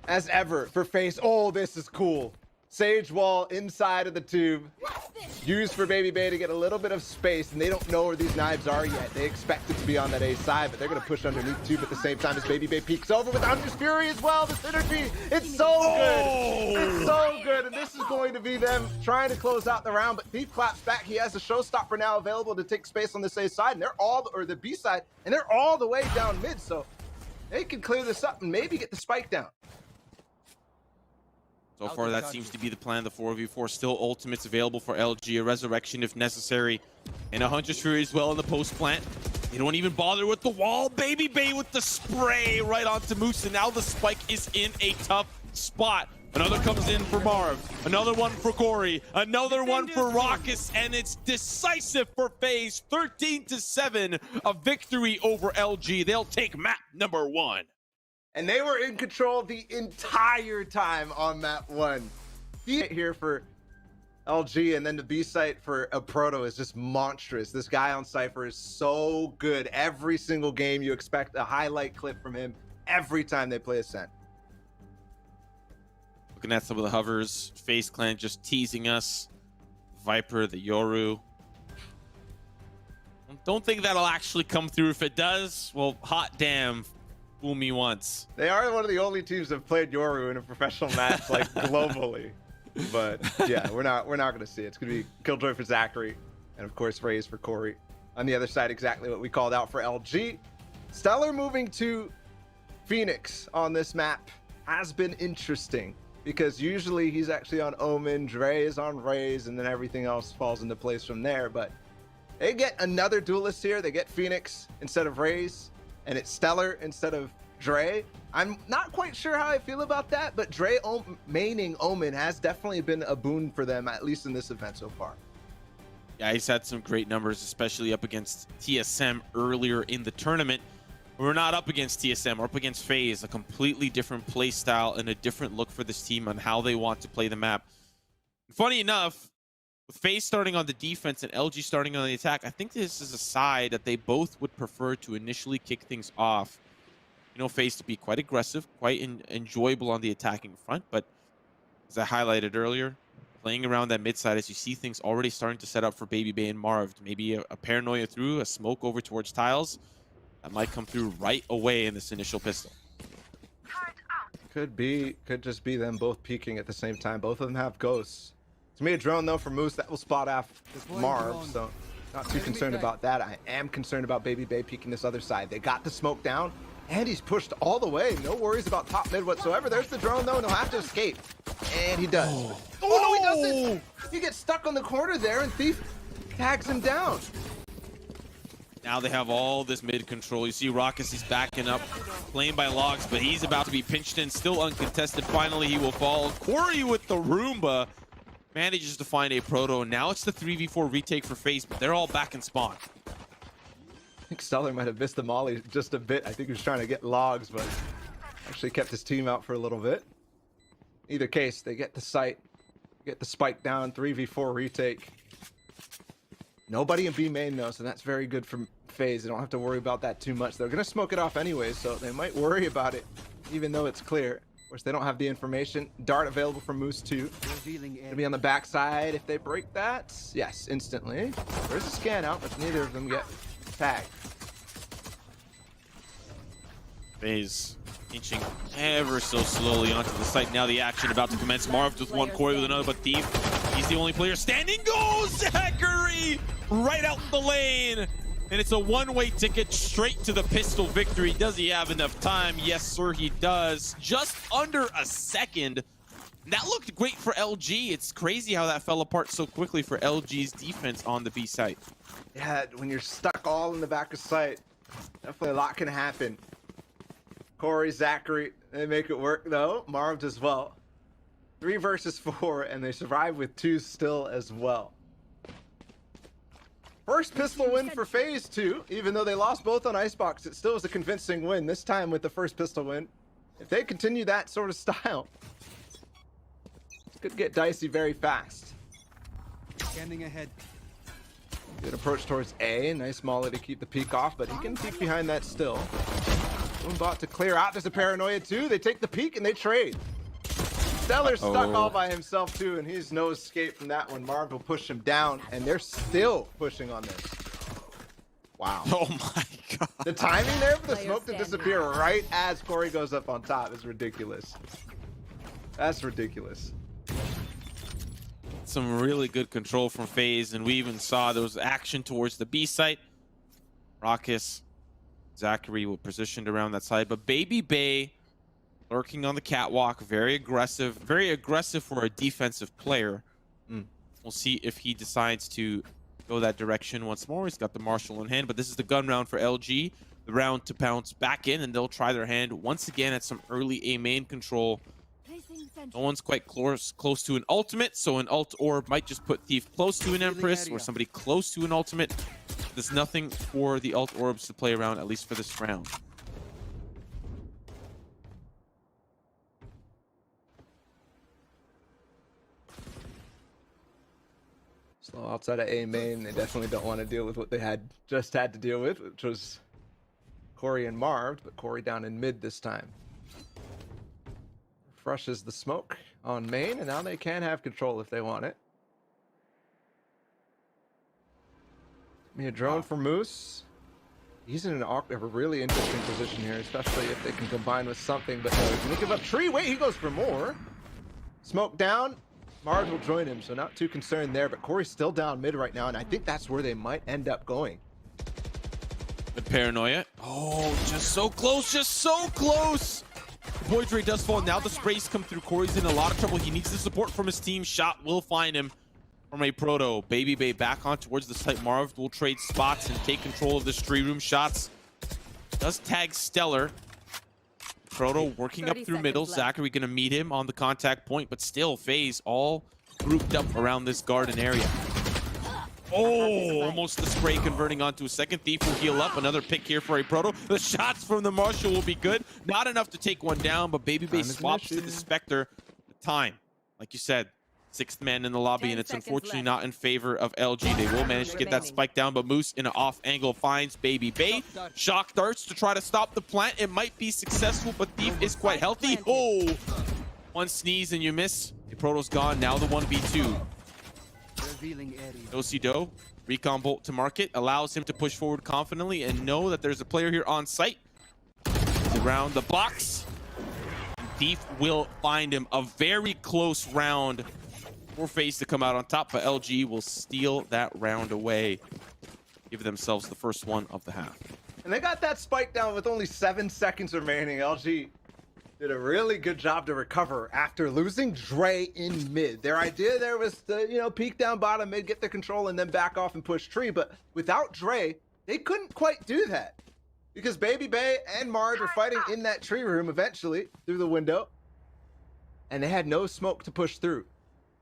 as ever for FaZe. Oh, this is cool. Sage wall inside of the tube. Used for Baby Bay to get a little bit of space, and they don't know where these knives are yet. They expect it to be on that A side, but they're going to push underneath tube at the same time as Baby Bay peeks over with Hunter's Fury as well. The synergy, it's so good. It's so good, and this is going to be them trying to close out the round, but Thief claps back. He has a showstopper now available to take space on this A side, and they're all, or the B side, and they're all the way down mid, so they can clear this up and maybe get the spike down. So far, that seems to be the plan. The 4v4 still ultimates available for LG. A resurrection if necessary. And a Hunter's Fury as well in the post plant. They don't even bother with the wall. Baby Bay with the spray right onto Moose. And now the spike is in a tough spot. Another comes in for Marv. Another one for Corey. Another one for Raucus. And it's decisive for FaZe. 13-7. A victory over LG. They'll take map number 1. And they were in control the entire time on map 1. Here for LG, and then the B site for a Proto is just monstrous. This guy on Cypher is so good. Every single game you expect a highlight clip from him every time they play Ascent. Looking at some of the hovers, FaZe Clan just teasing us. Viper, the Yoru. Don't think that'll actually come through. If it does, well, hot damn. Fool me once. They are one of the only teams that have played Yoru in a professional match, like globally. But yeah, we're not gonna see it. It's gonna be Killjoy for Zachary, and of course FaZe for Corey. On the other side, exactly what we called out for LG. Stellar moving to Phoenix on this map has been interesting because usually he's actually on Omen, Dre is on Raze, and then everything else falls into place from there. But they get another duelist here. They get Phoenix instead of Raze, and it's Stellar instead of Dre. I'm not quite sure how I feel about that, but Dre maining Omen has definitely been a boon for them, at least in this event so far. Yeah, he's had some great numbers, especially up against TSM earlier in the tournament. We're not up against TSM, we're up against FaZe, a completely different play style and a different look for this team on how they want to play the map. Funny enough, with FaZe starting on the defense and LG starting on the attack, I think this is a side that they both would prefer to initially kick things off. You know, FaZe to be quite aggressive, quite enjoyable on the attacking front, but as I highlighted earlier, playing around that mid side as you see things already starting to set up for Baby Bay and Marv. Maybe a paranoia through, a smoke over towards tiles. That might come through right away in this initial pistol. Could just be them both peeking at the same time. Both of them have ghosts. It's me a drone though for Moose that will spot off Marv, so not too concerned about that. I am concerned about Baby Bay peeking this other side. They got the smoke down, and he's pushed all the way. No worries about top mid whatsoever. There's the drone though, and he'll have to escape. And he does. Oh no, he doesn't! He gets stuck on the corner there, and Thief tags him down. Now they have all this mid control. You see Raucus, he's backing up, playing by logs, but he's about to be pinched in, still uncontested. Finally, he will fall. Corey with the Roomba manages to find a proto. Now it's the 3v4 retake for FaZe, but they're all back in spawn. I think Stellar might have missed the molly just a bit. I think he was trying to get logs, but actually kept his team out for a little bit. Either case, they get the site, get the spike down, 3v4 retake. Nobody in B main though, so that's very good for FaZe. They don't have to worry about that too much. They're gonna smoke it off anyways, so they might worry about it, even though it's clear. Of course, they don't have the information. Dart available for Moose 2. Gonna be on the backside if they break that. Yes, instantly. There's a scan out, but neither of them get tagged. FaZe inching ever so slowly onto the site. Now the action about to commence. Marv with one, Corey with another, but Thief, he's the only player standing. Goes Zachary right out in the lane. And it's a one-way ticket straight to the pistol victory. Does he have enough time? Yes, sir, he does. Just under a second. That looked great for LG. It's crazy how that fell apart so quickly for LG's defense on the B site. Yeah, when you're stuck all in the back of sight, definitely a lot can happen. Corey, Zachary, they make it work though. Marv as well. 3 versus 4, and they survive with 2 still as well. First pistol win for FaZe 2, even though they lost both on Icebox, it still was a convincing win, this time with the first pistol win. If they continue that sort of style, it could get dicey very fast. Scanning ahead. Good approach towards A, nice molly to keep the peek off, but he can peek behind that still. Bot to clear out, there's a paranoia too, they take the peek and they trade. Stellar's stuck all by himself too, and he's no escape from that one. Marv will push him down, and they're still pushing on this. Wow. Oh my god. The timing there for the smoke to disappear right as Corey goes up on top is ridiculous. That's ridiculous. Some really good control from FaZe, and we even saw there was action towards the B site. Raucus, Zachary were positioned around that side, but Baby Bay lurking on the catwalk, very aggressive for a defensive player. We'll see if he decides to go that direction once more. He's got the Marshall in hand, but this is the gun round for LG. The round to bounce back in, and they'll try their hand once again at some early A main control. No one's quite close to an ultimate, so an ult orb might just put Thief close to an Empress or somebody close to an ultimate. There's nothing for the ult orbs to play around, at least for this round. Slow outside of A main, they definitely don't want to deal with what they just had to deal with, which was Corey and Marv, but Corey down in mid this time. Refreshes the smoke on main, and now they can have control if they want it. Me a drone for Moose. He's in a really interesting position here, especially if they can combine with something. But no, he's gonna give up tree. Wait, he goes for more. Smoke down. Marge will join him, so not too concerned there. But Corey's still down mid right now, and I think that's where they might end up going. The paranoia. Oh, just so close, just so close. Boy Dre does fall. Now the sprays come through. Corey's in a lot of trouble. He needs the support from his team. Shot will find him from a Proto. Baby Bay back on towards the site. Marv will trade spots and take control of this tree room. Shots does tag Stellar. Proto working up through middle. Zachary gonna meet him on the contact point, but still FaZe all grouped up around this garden area. Oh, almost the spray converting onto a second. Thief will heal up. Another pick here for a Proto. The shots from the Marshall will be good. Not enough to take one down, but Baby Bay swaps to the Spectre. The time, like you said, sixth man in the lobby, and it's unfortunately not in favor of LG. They will manage to get that spike down, but Moose in an off angle finds Baby Bay. Shock darts to try to stop the plant. It might be successful, but Thief is quite healthy. Oh, one sneeze and you miss. The Proto's gone. Now the 1v2. Do recon bolt to market allows him to push forward confidently and know that there's a player here on site. Around the box, Thief will find him. A very close round for FaZe to come out on top, but LG will steal that round away, give themselves the first one of the half. And they got that spike down with only 7 seconds remaining. LG did a really good job to recover after losing Dre in mid. Their idea there was to, peek down bottom mid, get the control, and then back off and push tree. But without Dre, they couldn't quite do that because Baby Bay and Marge were fighting in that tree room eventually through the window, and they had no smoke to push through.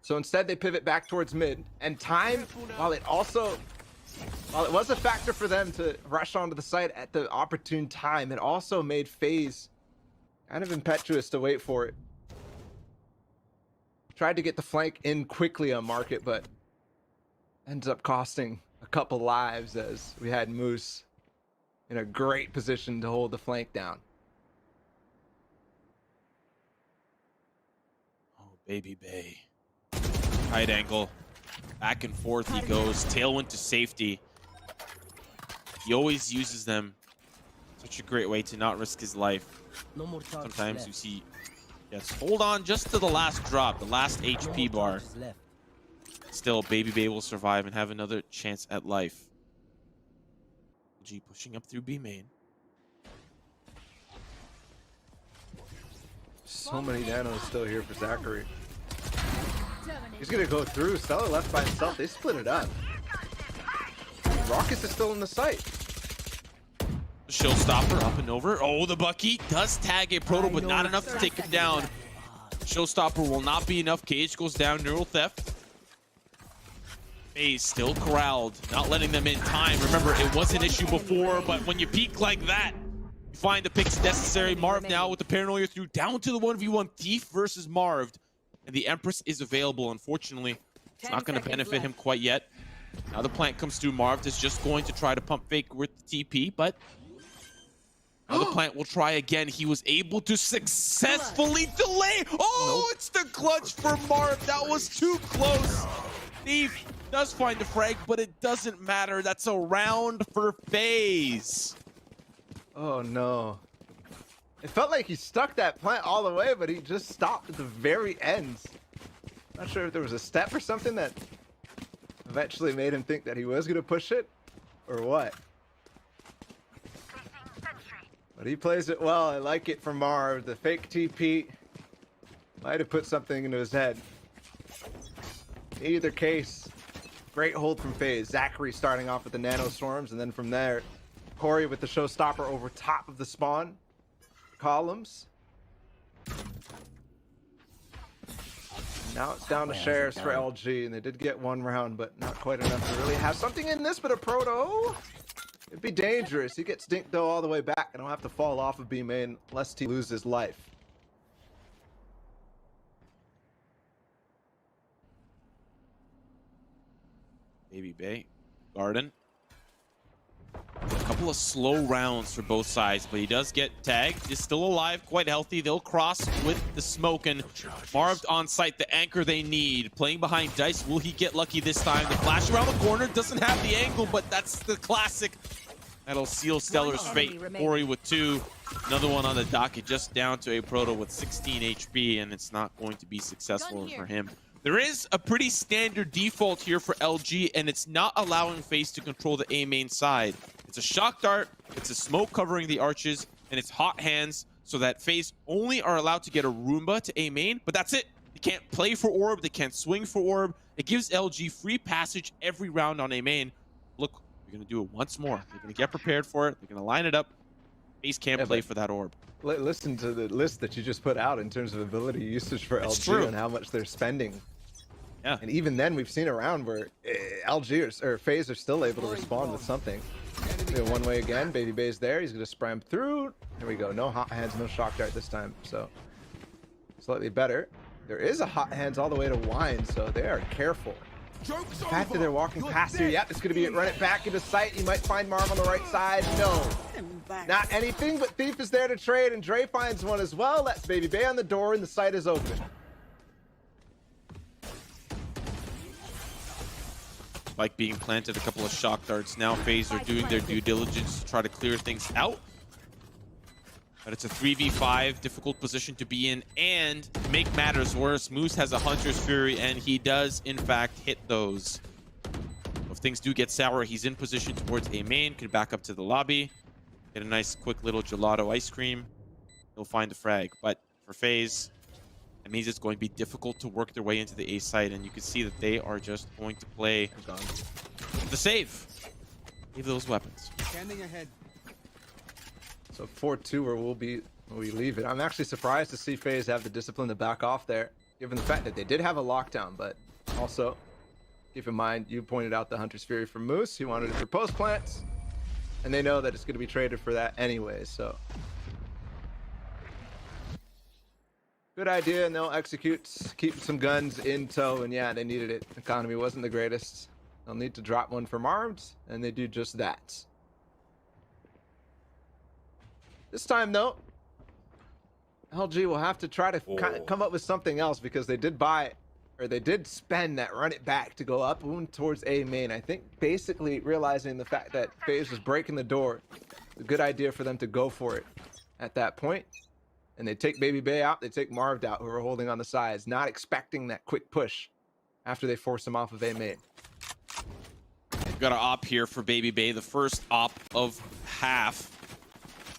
So instead, they pivot back towards mid. And time, while it was a factor for them to rush onto the site at the opportune time, it also made FaZe kind of impetuous to wait for it. Tried to get the flank in quickly on market, but ends up costing a couple lives as we had Moose in a great position to hold the flank down. Oh, Baby Bay. Tight angle. Back and forth he goes. Tailwind to safety. He always uses them. Such a great way to not risk his life. Sometimes you see, yes, hold on just to the last drop, the last HP bar. Still, Baby Bay will survive and have another chance at life. G pushing up through B main. So many nanos still here for Zachary. He's gonna go through. Stella left by himself. They split it up. Raucus is still in the site. Showstopper up and over. Oh, the Bucky does tag a Proto, but not enough to take him down. Showstopper will not be enough. Cage goes down. Neural theft. FaZe still corralled, not letting them in time. Remember, it was an issue before, but when you peek like that, you find the picks necessary. Marv now with the paranoia through down to the 1v1. Thief versus Marv. And the Empress is available. Unfortunately, it's not going to benefit him quite yet. Now the plant comes through. Marv is just going to try to pump fake with the TP, but now the plant will try again. He was able to successfully delay. Oh, It's the clutch for Marv. That was too close. Thief does find the frag, but it doesn't matter. That's a round for FaZe. Oh no. It felt like he stuck that plant all the way, but he just stopped at the very end. Not sure if there was a step or something that eventually made him think that he was gonna push it, or what. But he plays it well. I like it from Marv. The fake TP might have put something into his head. In either case, great hold from FaZe. Zachary starting off with the nano storms, and then from there, Corey with the showstopper over top of the spawn columns. Now it's down to shares for LG, and they did get one round, but not quite enough to really have something in this. But a Proto, it'd be dangerous. He gets dinked though all the way back, and he'll have to fall off of B main lest he loses life. Baby Bay, Garden. A couple of slow rounds for both sides, but he does get tagged. He's still alive, quite healthy. They'll cross with the smoke, and Marv on site, the anchor they need. Playing behind Dice, will he get lucky this time? The flash around the corner doesn't have the angle, but that's the classic That'll seal Stellar's fate. Corey with 2. Another one on the docket, just down to a Proto with 16 HP, and it's not going to be successful for him. There is a pretty standard default here for LG, and it's not allowing FaZe to control the A main side. It's a shock dart, it's a smoke covering the arches, and it's hot hands, so that FaZe only are allowed to get a Roomba to A main, but that's it. They can't play for orb, they can't swing for orb. It gives LG free passage every round on A main. Look, they're gonna do it once more. They're gonna get prepared for it, they're gonna line it up. FaZe can't play for that orb. Listen to the list that you just put out in terms of ability usage for It's LG true. and how much they're spending. Yeah. And even then, we've seen a round where LG or FaZe are still able to respond with something. One way again, Baby Bay's there. He's going to spray him through. There we go. No hot hands, no shock dart this time. So slightly better. There is a hot hands all the way to wine, so they are careful. The fact that they're walking past here, yep, it's going to be run it back into sight. You might find Marv on the right side. No, not anything, but Thief is there to trade, and Dre finds one as well. That's Baby Bay on the door, and the site is open. Like being planted, a couple of shock darts. Now FaZe are doing their due diligence to try to clear things out. But it's a 3v5, difficult position to be in, and to make matters worse, Moose has a Hunter's Fury, and he does, in fact, hit those. If things do get sour, he's in position towards A main, can back up to the lobby, get a nice, quick little gelato ice cream. He'll find the frag. But for FaZe, that means it's going to be difficult to work their way into the A site, and you can see that they are just going to play the save. Leave those weapons. Scanning ahead. So 4-2 where we leave it. I'm actually surprised to see FaZe have the discipline to back off there, given the fact that they did have a lockdown, but also keep in mind, you pointed out the Hunter's Fury from Moose. He wanted it for post plants, and they know that it's going to be traded for that anyway, so. Good idea, and they'll execute, keep some guns in tow, and yeah, they needed it. Economy wasn't the greatest. They'll need to drop one from arms, and they do just that. This time, though, LG will have to try to come up with something else because they did buy, or they did spend that run it back to go up towards A main. I think basically realizing the fact that FaZe was breaking the door, a good idea for them to go for it at that point. And they take Baby Bay out, they take Marv out, who are holding on the sides, not expecting that quick push after they force him off of A main. They've got an op here for Baby Bay, the first op of half.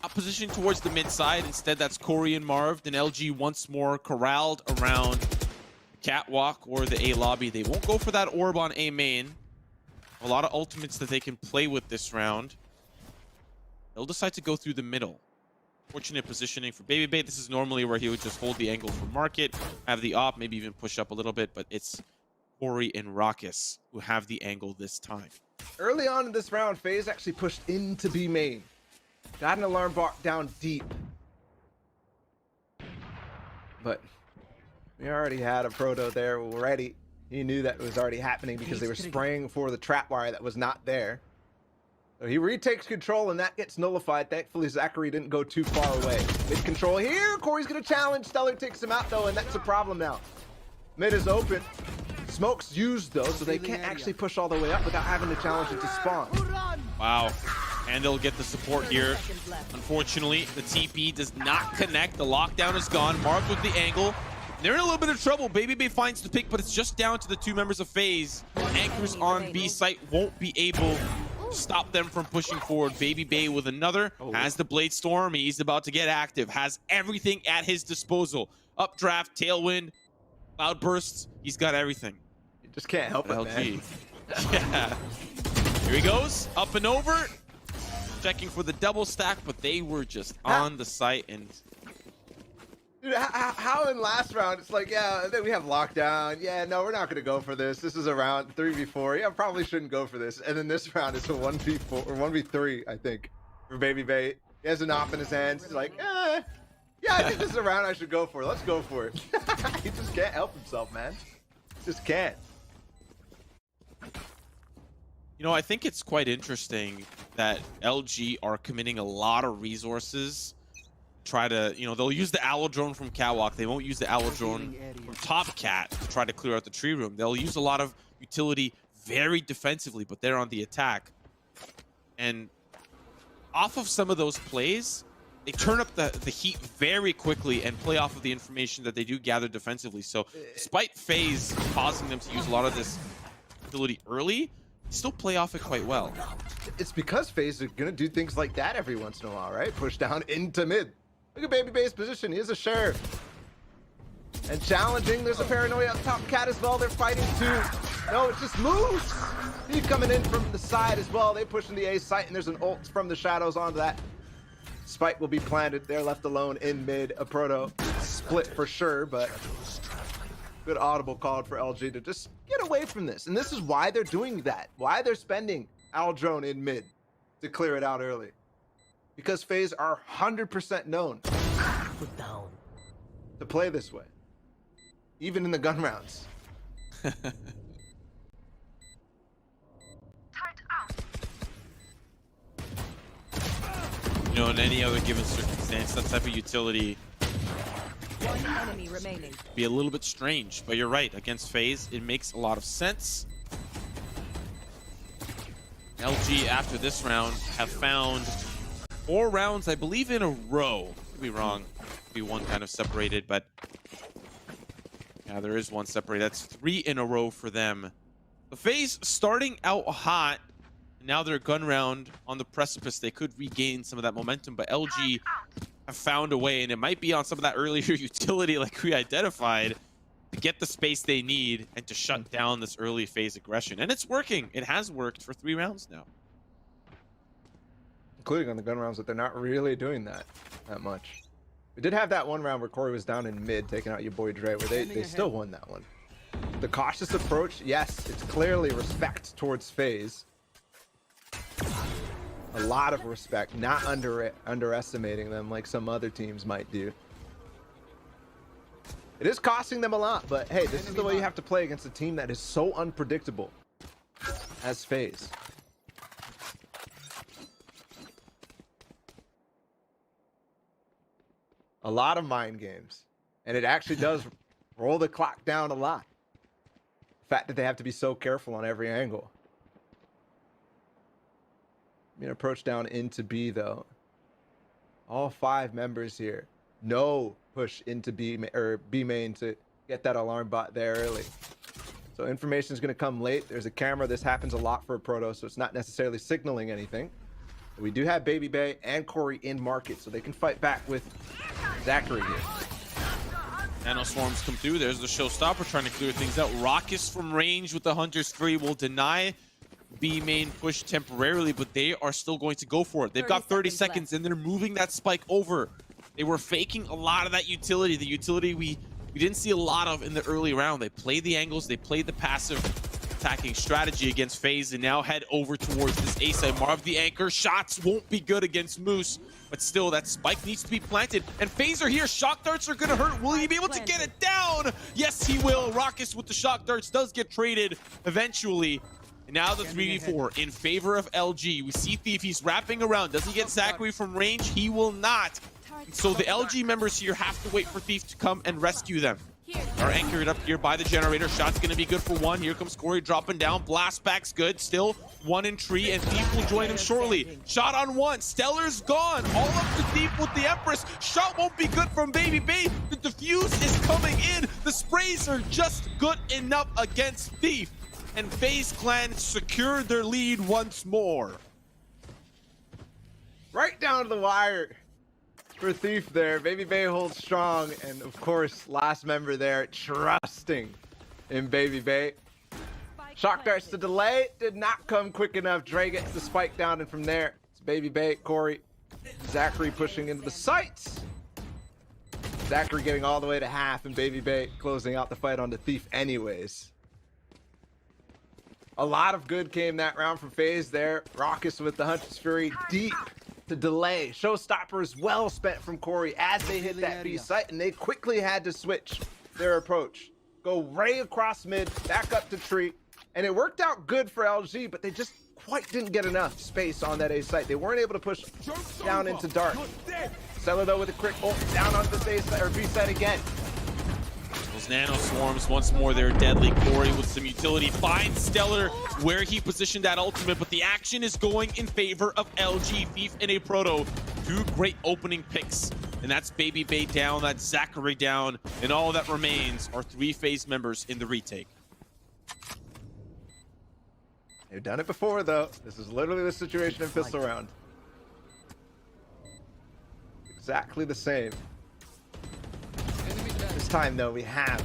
Opposition towards the mid side. Instead, that's Corey and Marv. Then LG once more corralled around Catwalk or the A lobby. They won't go for that orb on A main. A lot of ultimates that they can play with this round. They'll decide to go through the middle. Fortunate positioning for Baby Bay. This is normally where he would just hold the angle for market, have the op, maybe even push up a little bit, but it's Corey and Raucus who have the angle this time. Early on in this round, FaZe actually pushed into B main. Got an alarm bot down deep. But we already had a proto there already. He knew that was already happening because they were spraying for the trap wire that was not there. So he retakes control and that gets nullified. Thankfully, Zachary didn't go too far away. Mid control here. Corey's going to challenge. Stellar takes him out though, and that's a problem now. Mid is open. Smoke's used though, so they can't actually push all the way up without having to challenge it to spawn. Wow. And they'll get the support here. Unfortunately, the TP does not connect. The lockdown is gone. Marv with the angle. They're in a little bit of trouble. Baby Bay finds the pick, but it's just down to the 2 members of FaZe. Anchors on B site won't be able to stop them from pushing forward. Baby Bay with another. Has the Blade Storm. He's about to get active. Has everything at his disposal. Updraft, Tailwind, Cloudbursts. He's got everything. You just can't help it, man. Yeah. Here he goes. Up and over. Checking for the double stack, but they were just on the site. And dude, how in last round it's like, yeah, we have lockdown. Yeah, no, we're not gonna go for this. This is a round 3v4. Yeah, probably shouldn't go for this. And then this round is a 1v4 or 1v3, I think, for Baby Bay. He has an op in his hands. He's like, yeah, I think this is a round I should go for. Let's go for it. He just can't help himself, man. Just can't. you know, I think it's quite interesting that LG are committing a lot of resources. Try to, you know, they'll use the Owl Drone from Catwalk. They won't use the Owl Drone from Top Cat to try to clear out the tree room. They'll use a lot of utility very defensively, but they're on the attack. And off of some of those plays, they turn up the heat very quickly and play off of the information that they do gather defensively. So despite FaZe causing them to use a lot of this ability early, they still play off it quite well. It's because FaZe are gonna do things like that every once in a while, right? Push down into mid. Look at Baby Bay's position. He is a sheriff. And challenging, there's a paranoia up top. Cat as well, they're fighting too. No, it just moves. He's coming in from the side as well. They push in the A site, and there's an ult from the shadows onto that. Spike will be planted. They're left alone in mid. A proto split for sure, but good audible called for LG to just get away from this. And this is why they're doing that. Why they're spending Aldrone in mid to clear it out early. Because FaZe are 100% known to play this way. Even in the gun rounds. You know, in any other given circumstance, that type of utility One enemy remaining. be a little bit strange. But you're right, against FaZe, it makes a lot of sense. LG, after this round, have found 4 rounds, I believe, in a row. Could be wrong. Could be one kind of separated, but yeah, there is one separated. That's 3 in a row for them. The FaZe starting out hot. Now they're gun round on the precipice. They could regain some of that momentum, but LG have found a way, and it might be on some of that earlier utility like we identified, to get the space they need and to shut down this early FaZe aggression. And it's working. It has worked for 3 rounds now. Including on the gun rounds that they're not really doing that much. We did have that one round where Corey was down in mid, taking out your boy Dre, where they still won that one. The cautious approach, yes, it's clearly respect towards FaZe. A lot of respect, not underestimating them like some other teams might do. It is costing them a lot, but hey, this is the way you have to play against a team that is so unpredictable as FaZe. A lot of mind games, and it actually does roll the clock down a lot. The fact that they have to be so careful on every angle. I'm gonna approach down into B though. All 5 members here. No push into B or B main to get that alarm bot there early. So information is gonna come late. There's a camera. This happens a lot for a proto, so it's not necessarily signaling anything. But we do have Baby Bay and Corey in market, so they can fight back with Zachary here. Nano swarms come through. There's the showstopper trying to clear things out. Raucous from range with the Hunter's Fury will deny B main push temporarily, but they are still going to go for it. They've got 30 seconds and they're moving that spike over. They were faking a lot of that utility, the utility we didn't see a lot of in the early round. They played the angles, they played the passive attacking strategy against FaZe, and now head over towards this A side. Marv the anchor, shots won't be good against Moose, but still that spike needs to be planted. And FaZe are here, shock darts are gonna hurt. Will he be able to get it down? Yes, he will. Raucous with the shock darts does get traded eventually. And now the 3v4 in favor of LG. We see Thief, he's wrapping around. Does he get Zachary from range? He will not. So the LG members here have to wait for Thief to come and rescue them. Are anchored up here by the generator. Shot's gonna be good for 1. Here comes Corey dropping down. Blast back's good. Still 1 in tree, and Thief will join him shortly. Shot on 1. Stellar's gone. All up to Thief with the Empress. Shot won't be good from Baby Bay. The defuse is coming in. The sprays are just good enough against Thief. And FaZe Clan secured their lead once more. Right down to the wire for Thief there. Baby Bay holds strong, and of course, last member there trusting in Baby Bay. Shock darts to delay, did not come quick enough. Dre gets the spike down, and from there, it's Baby Bay, Corey, Zachary pushing into the sights. Zachary getting all the way to half, and Baby Bay closing out the fight on the Thief anyways. A lot of good came that round from FaZe there. Raucous with the Hunter's Fury deep to delay. Showstopper is well spent from Corey as they hit that B site, and they quickly had to switch their approach. Go right across mid, back up to tree, and it worked out good for LG, but they just quite didn't get enough space on that A site. They weren't able to push down into dark. Stellar though with a quick ult down onto the A site or B site again. Those nano swarms once more, they're deadly. Corey with some utility finds Stellar where he positioned that ultimate, but the action is going in favor of LG. Thief and a Proto, two great opening picks. And that's Baby Bay down, that's Zachary down, and all that remains are 3 FaZe members in the retake. They've done it before, though. This is literally the situation in Pistol Round. Exactly the same. This time, though, we have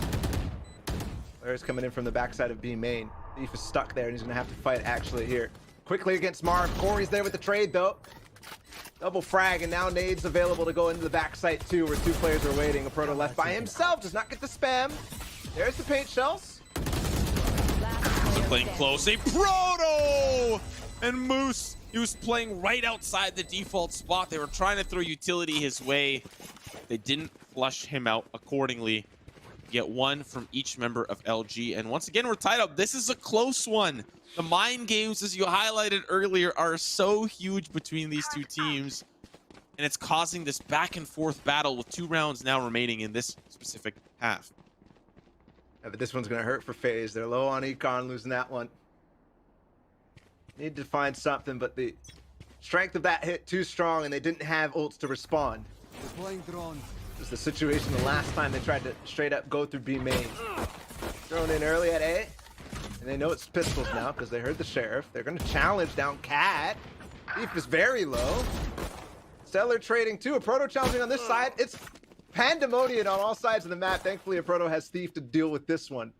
Larry's coming in from the backside of B main. Thief is stuck there, and he's going to have to fight actually here. Quickly against Marv. Corey's there with the trade, though. Double frag, and now nades available to go into the backside, too, where 2 players are waiting. A Proto left by himself. Does not get the spam. There's the paint shells. Playing close, a Proto! And Moose, he was playing right outside the default spot. They were trying to throw utility his way. They didn't flush him out accordingly. Get 1 from each member of LG. And once again, we're tied up. This is a close one. The mind games, as you highlighted earlier, are so huge between these 2 teams. And it's causing this back and forth battle with 2 rounds now remaining in this specific half. Yeah, but this one's going to hurt for FaZe. They're low on econ, losing that one. Need to find something, but the strength of that hit too strong, and they didn't have ults to respond. Deploying drone. This was the situation the last time they tried to straight up go through B main. Thrown in early at A, and they know it's pistols now because they heard the sheriff. They're going to challenge down Cat. Thief is very low. Stellar trading too. A Proto challenging on this side. It's pandemonium on all sides of the map. Thankfully, a Proto has Thief to deal with this one.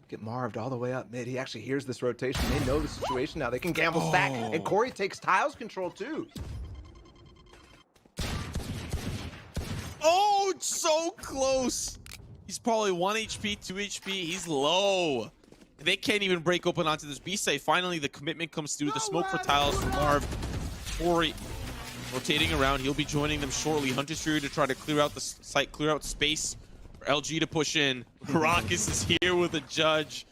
Get Marved all the way up mid. He actually hears this rotation. They know the situation now. They can gamble stack. And Corey takes tiles control too. Oh, it's so close. He's probably 1 HP, 2 HP. He's low. They can't even break open onto this B site. Finally, the commitment comes through. The smoke for tiles from Marv. Corey rotating around. He'll be joining them shortly. Hunter's Fury to try to clear out the site, clear out space for LG to push in. Raucus is here with a judge.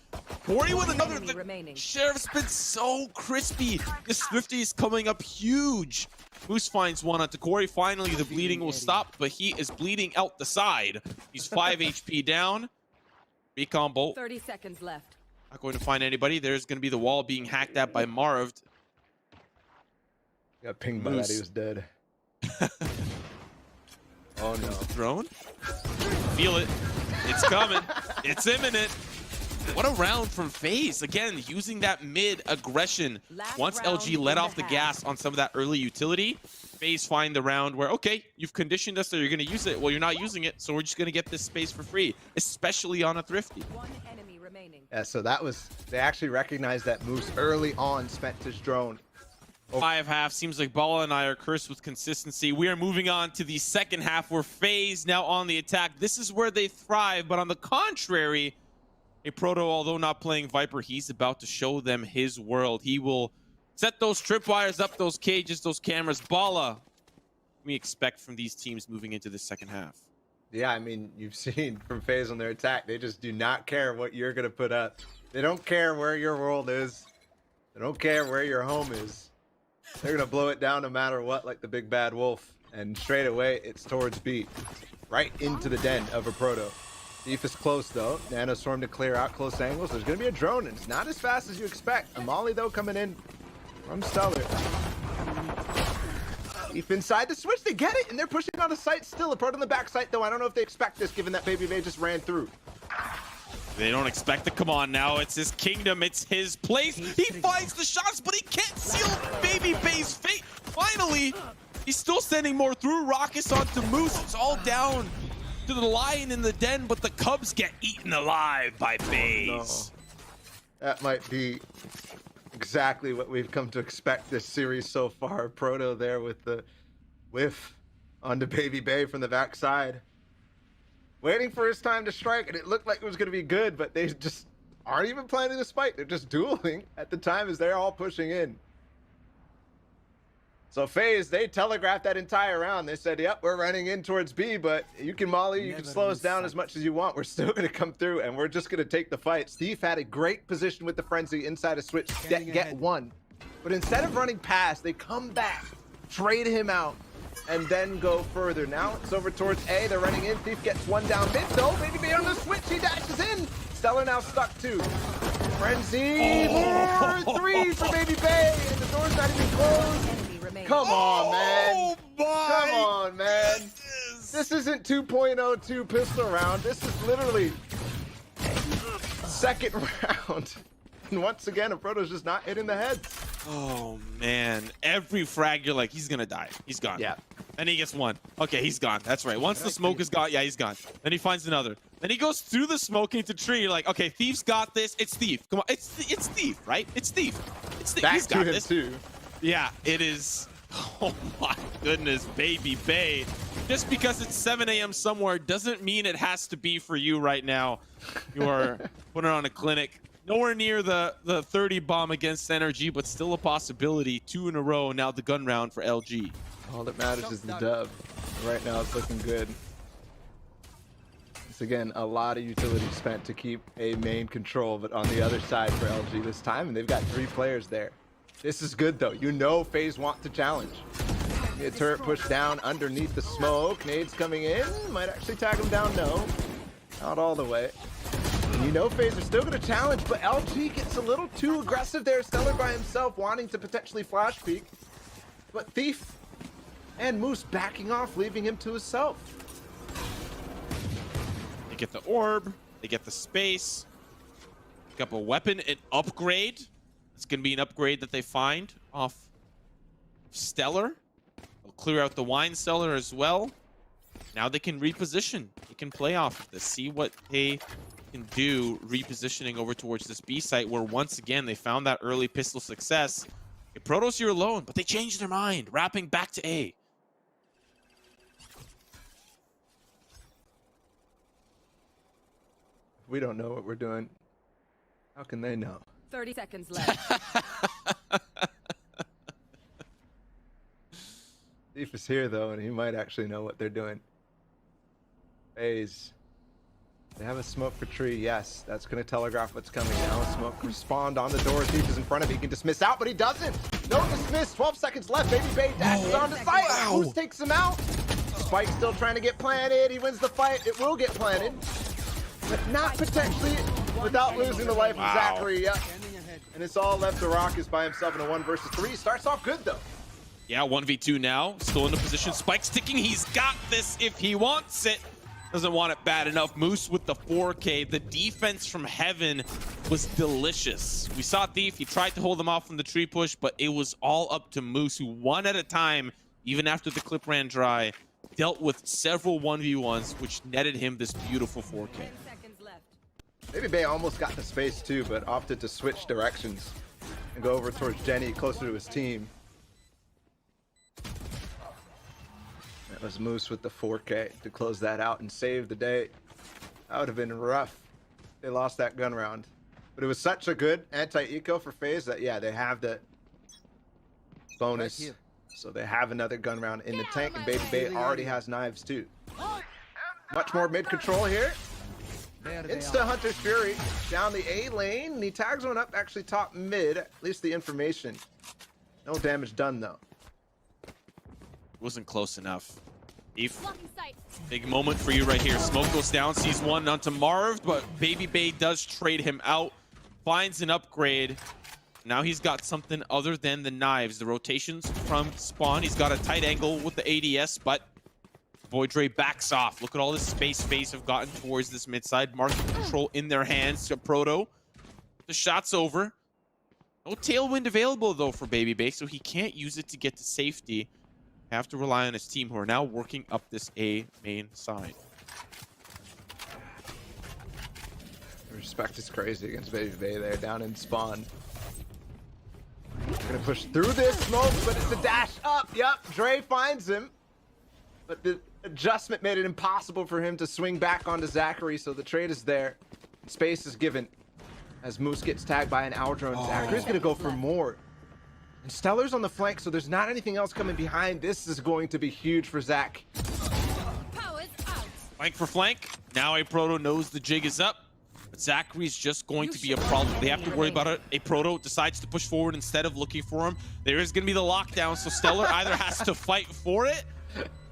Corey with another. The Sheriff's been so crispy. The Swifty is coming up huge. Moose finds one onto Corey. Finally, the bleeding will stop, but he is bleeding out the side. He's 5 HP down. Recon bolt. 30 seconds left. Not going to find anybody. There's going to be the wall being hacked at by Marv. Got pinged by that. He was dead. Oh no. Drone? Feel it. It's coming. It's imminent. What a round from FaZe. Again, using that mid aggression. Once LG let off the gas on some of that early utility, FaZe find the round where, okay, you've conditioned us that you're going to use it. Well, you're not using it, so we're just going to get this space for free, especially on a Thrifty. 1 enemy remaining. Yeah, so that was, they actually recognized that Moose early on spent his drone. 5-half. Seems like Bala and I are cursed with consistency. We are moving on to the second half where FaZe now on the attack. This is where they thrive, but on the contrary, a Proto, although not playing Viper, he's about to show them his world. He will set those tripwires up, those cages, those cameras. Bala, we expect from these teams moving into the second half. Yeah, I mean, you've seen from FaZe on their attack, they just do not care what you're going to put up. They don't care where your world is. They don't care where your home is. They're going to blow it down no matter what, like the big bad wolf. And straight away, it's towards B. Right into the den of a Proto. Thief is close, though. Nano Storm to clear out close angles. There's going to be a drone, and it's not as fast as you expect. A Molly, though, coming in from Stellar. Thief inside the switch. They get it, and they're pushing on the site still. A Proto on the back site, though. I don't know if they expect this, given that Baby Bay just ran through. They don't expect to come on now. It's his kingdom. It's his place. He finds the shots, but he can't seal Baby Bay's fate. Finally, he's still sending more through. Raucus onto Moose. It's all down to the lion in the den, but the Cubs get eaten alive by FaZe. Oh, no. That might be exactly what we've come to expect this series so far. Proto there with the whiff onto Baby Bay from the backside. Waiting for his time to strike, and it looked like it was going to be good, but they just aren't even planning to spike. They're just dueling at the time as they're all pushing in. So FaZe, they telegraphed that entire round. They said, yep, we're running in towards B, but you can molly, you can slow us down as much as you want. We're still going to come through, and we're just going to take the fight. Steve had a great position with the Frenzy inside a switch to get one. But instead of running past, they come back, trade him out, and then go further. Now it's over towards A. They're running in. Thief gets one down mid. No, Baby B on the switch. He dashes in. Stellar now stuck too. Frenzy. More threes for Baby Bay. And the door's not even closed. Enemy remaining. Come on, man. Oh my! Come on, man. goodness. This isn't 2.02 pistol round. This is literally second round. And once again, Aproto's just not hitting the heads. Oh man, every frag you're like, he's gonna die. He's gone. Yeah. Then he gets one. Okay, he's gone. That's right. Once the smoke is gone, yeah, he's gone. Then he finds another. Then he goes through the smoke into tree. You're like, okay, Thief's got this. It's Thief. Come on, it's Thief, right? It's Thief. It's Thief. Back He's to got him this. too. Yeah, it is. Oh my goodness, Baby Bay. Just because it's 7 a.m. somewhere doesn't mean it has to be for you right now. You are putting on a clinic. Nowhere near the 30 bomb against Energy, but still a possibility. 2 in a row. Now the gun round for LG. All that matters is the dub. Right now it's looking good. It's again a lot of utility spent to keep a main control, but on the other side for LG this time, and they've got 3 players there. This is good though. You know FaZe want to challenge. A turret pushed down underneath the smoke. Nades coming in. Might actually tag him down. No, not all the way. And you know FaZe are still going to challenge, but LG gets a little too aggressive there. Stellar by himself, wanting to potentially flash peek. But Thief and Moose backing off, leaving him to himself. They get the orb. They get the space. Pick up a weapon, an upgrade. It's going to be an upgrade that they find off Stellar. They'll clear out the wine cellar as well. Now they can reposition. They can play off of this. See what they can do repositioning over towards this B site, where once again they found that early pistol success. Protoss here alone, but they changed their mind, wrapping back to A. We don't know what we're doing. How can they know? 30 seconds left. Thief is here though, and he might actually know what they're doing. FaZe. They have a smoke for tree, yes. That's going to telegraph what's coming now. Smoke respawned on the door. Thief is in front of it. He can dismiss out, but he doesn't. No dismiss. 12 seconds left. Baby Bay dashes onto site. Moose takes him out. Spike still trying to get planted. He wins the fight. It will get planted, but not potentially without losing the life of Zachary. Yep. And it's all left to Raucus by himself in a 1 versus 3. Starts off good though. Yeah, 1v2 now. Still in the position. Spike's ticking. He's got this if he wants it. Doesn't want it bad enough. Moose with the 4K. The defense from heaven was delicious. We saw Thief. He tried to hold them off from the tree push, but it was all up to Moose, who one at a time, even after the clip ran dry, dealt with several 1v1s, which netted him this beautiful 4K. 10 seconds left. Maybe Bay almost got the space too, but opted to switch directions and go over towards Jenny, closer to his team. That was Moose with the 4K to close that out and save the day. That would have been rough. They lost that gun round. But it was such a good anti-eco for FaZe that, yeah, they have the bonus. Right here. So they have another gun round in the tank, and Baby Bay already has knives too. Much more mid control here. There they Insta are. Hunter's Fury down the A lane, and he tags one up actually top mid, at least the information. No damage done though. Wasn't close enough. Thief. Big moment for you right here. Smoke goes down, sees one onto Marv, but Baby Bay does trade him out. Finds an upgrade. Now he's got something other than the knives. The rotations from spawn. He's got a tight angle with the ADS, but Boy Dre backs off. Look at all this space FaZe have gotten towards this mid side. Market control in their hands to Proto. The shot's over. No tailwind available though for Baby Bay, so he can't use it to get to safety. Have to rely on his team, who are now working up this A main side. Respect is crazy against Baby Bay there down in spawn. They're gonna push through this smoke, but it's a dash up. Yep, Dre finds him. But the adjustment made it impossible for him to swing back onto Zachary, so the trade is there. Space is given as Moose gets tagged by an hour drone. Zachary's gonna go for more. And Stellar's on the flank, so there's not anything else coming behind. This is going to be huge for Zach. Powers out. Flank for flank. Now a Proto knows the jig is up. But Zachary's just going to be a problem. They have to worry about it. A Proto decides to push forward instead of looking for him. There is going to be the lockdown, so Stellar either has to fight for it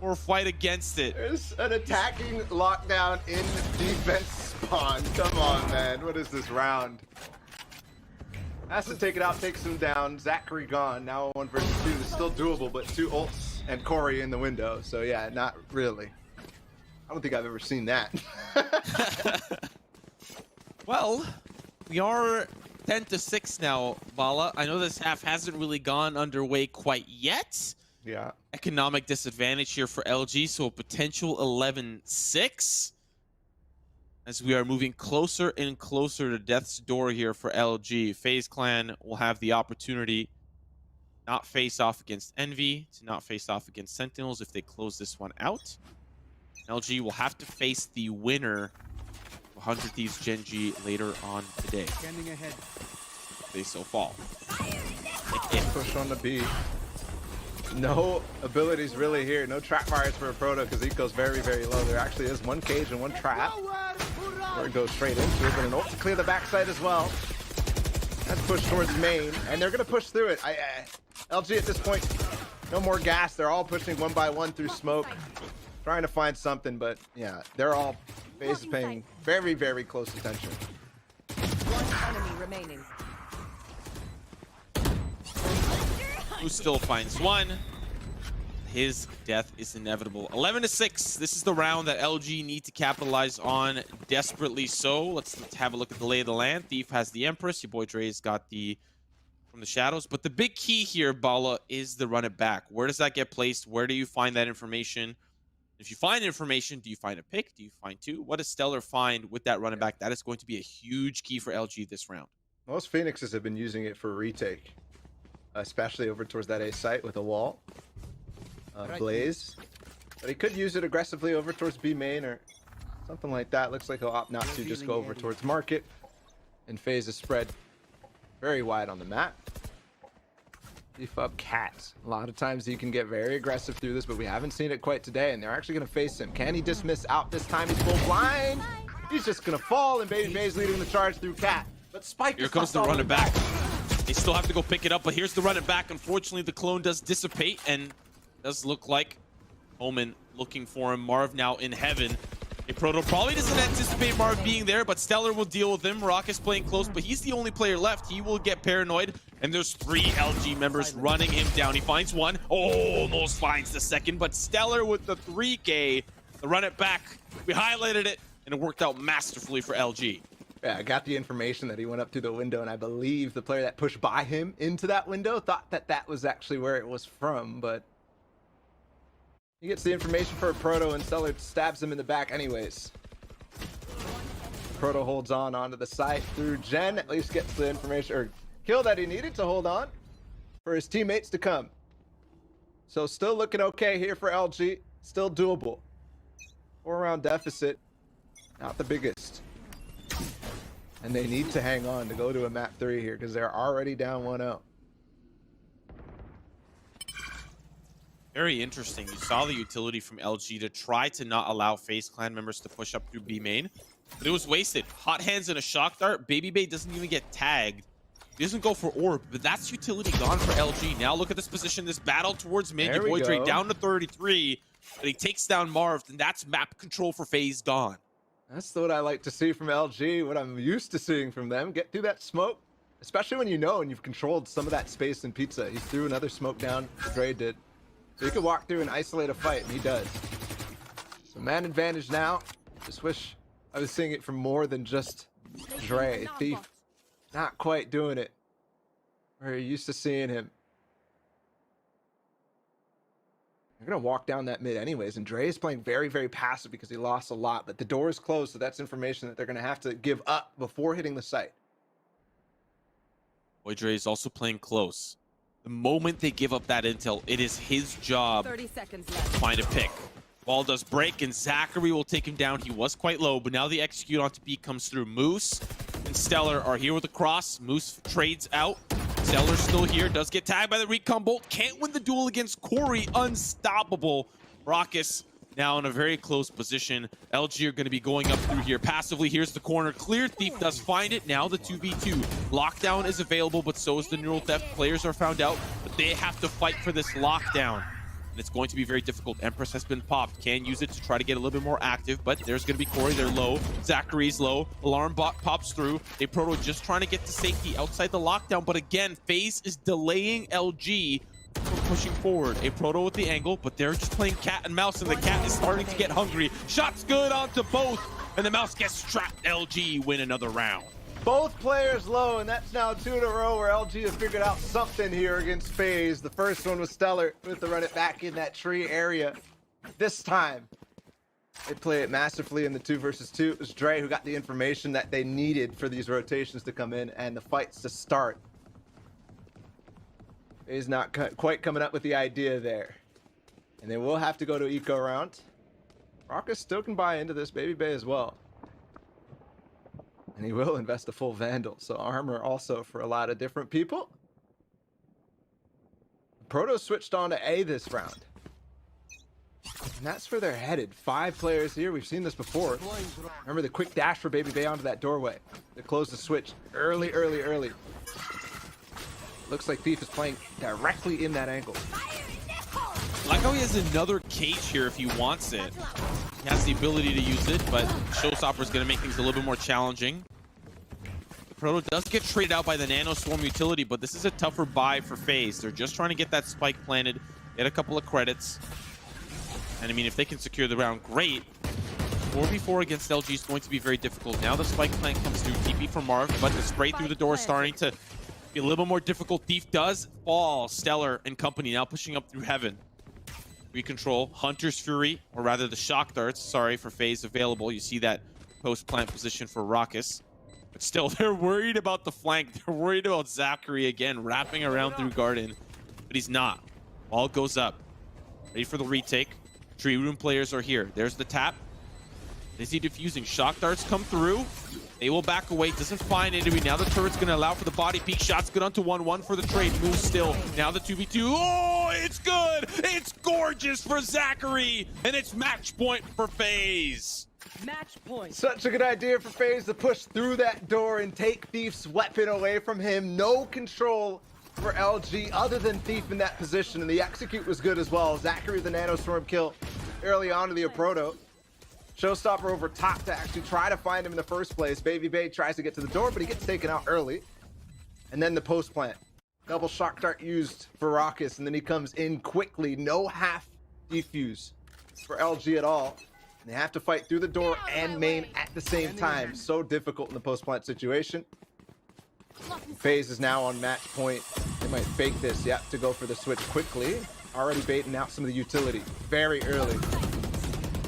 or fight against it. There's an attacking lockdown in defense spawn. Come on, man. What is this round? Has to take it out, takes him down. Zachary gone. Now 1 versus 2 is still doable, but 2 ults and Corey in the window. So yeah, not really. I don't think I've ever seen that. Well, we are 10-6 now, Vala. I know this half hasn't really gone underway quite yet. Yeah. Economic disadvantage here for LG, so a potential 11-6. As we are moving closer and closer to death's door here for LG. FaZe Clan will have the opportunity not face off against Envy, to not face off against Sentinels if they close this one out. LG will have to face the winner of 100 Thieves Genji later on today. Scanning ahead. They so fall. Push on the B. No abilities really here. No trap fires for a Proto because Eco's very, very low. There actually is 1 cage and 1 trap. Or it goes straight into it, but an ult to clear the backside as well. Let's push towards main, and they're going to push through it. LG at this point, no more gas. They're all pushing 1 by 1 through smoke. Trying to find something, but yeah, they're all FaZe paying very, very close attention. 1 enemy remaining. Who still finds 1. His death is inevitable. 11-6. This is the round that LG need to capitalize on desperately so. Let's have a look at the lay of the land. Thief has the Empress. Your boy Dre's got the from the shadows. But the big key here, Bala, is the run it back. Where does that get placed? Where do you find that information? If you find information, do you find a pick? Do you find 2? What does Stellar find with that run it back? That is going to be a huge key for LG this round. Most Phoenixes have been using it for retake, especially over towards that A site with a wall. Blaze. But he could use it aggressively over towards B main or something like that. Looks like he'll opt not to just go over towards market. And FaZe is spread very wide on the map. Beef up Cat. A lot of times you can get very aggressive through this, but we haven't seen it quite today, and they're actually going to face him. Can he dismiss out this time? He's full blind. He's just going to fall, and Baby Bay's leading the charge through Cat. But Spike Here comes the run it back. They still have to go pick it up, but here's the run it back. Unfortunately, the clone does dissipate, and does look like Omen looking for him. Marv now in heaven. A Proto probably doesn't anticipate Marv being there, but Stellar will deal with him. Rock is playing close, but he's the only player left. He will get paranoid, and there's 3 LG members running him down. He finds 1, almost finds the second, but Stellar with the 3K, the run it back. We highlighted it, and it worked out masterfully for LG. Yeah, I got the information that he went up through the window, and I believe the player that pushed by him into that window thought that that was actually where it was from, but he gets the information for a Proto, and Stellar stabs him in the back anyways. Proto holds on onto the site through Gen, at least gets the information, or kill that he needed to hold on for his teammates to come. So still looking okay here for LG, still doable. 4-round deficit, not the biggest. And they need to hang on to go to a map 3 here because they're already down 1-0. Very interesting. You saw the utility from LG to try to not allow FaZe Clan members to push up through B main, but it was wasted. Hot hands and a shock dart. Baby Bay doesn't even get tagged. He doesn't go for orb, but that's utility gone for LG. Now look at this position, this battle towards mid. Your boy Dre down to 33, but he takes down Marv, and that's map control for FaZe gone. That's what I like to see from LG, what I'm used to seeing from them. Get through that smoke, especially when you know and you've controlled some of that space in Pizza. He threw another smoke down, Dre did. So he could walk through and isolate a fight, and he does. So man advantage now. Just wish I was seeing it from more than just Dre. Thief not quite doing it where you're used to seeing him. They're going to walk down that mid anyways, and Dre is playing very, very passive because he lost a lot, but the door is closed, so that's information that they're going to have to give up before hitting the site. Boy Dre is also playing close. The moment they give up that intel, it is his job 30 seconds left. to find a pick. Ball does break, and Zachary will take him down. He was quite low, but now the execute onto B comes through. Moose and Stellar are here with a cross. Moose trades out. Stellar's still here, does get tagged by the recon bolt. Can't win the duel against Corey. Unstoppable. Raucus now in a very close position. LG are going to be going up through here passively. Here's the corner clear. Thief does find it. Now the 2v2. Lockdown is available, but so is the neural theft. Players are found out, but they have to fight for this lockdown. and it's going to be very difficult. Empress has been popped. Can use it to try to get a little bit more active, but there's going to be Corey. They're low. Zachary's low. Alarm bot pops through. A Proto just trying to get to safety outside the lockdown, but again, FaZe is delaying LG from pushing forward. A Proto with the angle, but they're just playing cat and mouse, and the cat is starting to get hungry. Shots good onto both, and the mouse gets strapped. LG win another round. Both players low, and that's now 2 in a row where LG has figured out something here against FaZe. The first one was stellar with the run it back in that tree area. This time, they play it masterfully in the 2 versus 2. It was Dre who got the information that they needed for these rotations to come in and the fights to start. FaZe not quite coming up with the idea there. And they will have to go to eco round. Raucus still can buy into this, Baby Bay as well. And he will invest a full Vandal, so armor also for a lot of different people. Proto switched on to A this round. And that's where they're headed. 5 players here. We've seen this before. Remember the quick dash for Baby Bay onto that doorway. They closed the switch early. Looks like Thief is playing directly in that angle. I like how he has another cage here if he wants it. He has the ability to use it, but Showstopper is going to make things a little bit more challenging. The Proto does get traded out by the Nano Swarm utility, but this is a tougher buy for FaZe. They're just trying to get that spike planted, get a couple of credits. And I mean, if they can secure the round, great. 4v4 against LG is going to be very difficult. Now the spike plant comes through, TP from Marv, but the spray through the door is starting to be a little bit more difficult. Thief does fall. Stellar and company now pushing up through heaven. We control Hunter's Fury, or rather the shock darts, sorry, for FaZe available. You see that post-plant position for Raucus. But still, they're worried about the flank. They're worried about Zachary again, wrapping around through Garden. But he's not. Ball goes up. Ready for the retake. Tree room players are here. There's the tap. Is he defusing? Shock darts come through. They will back away. Doesn't find enemy. Now the turret's going to allow for the body peek. Shots good onto 1-1 for the trade. Moves still. Now the 2v2. Oh, it's good. It's gorgeous for Zachary. And it's match point for FaZe. Match point. Such a good idea for FaZe to push through that door and take Thief's weapon away from him. No control for LG other than Thief in that position. And the execute was good as well. Zachary the Nano Storm kill early on to the Aproto. Showstopper over top to actually try to find him in the first place. Baby Bay tries to get to the door, but he gets taken out early. And then the post plant. Double shock dart used for Raucus, and then he comes in quickly. No half defuse for LG at all. And they have to fight through the door and main at the same time. So difficult in the post plant situation. FaZe is now on match point. They might fake this, yep, to go for the switch quickly. Already baiting out some of the utility very early.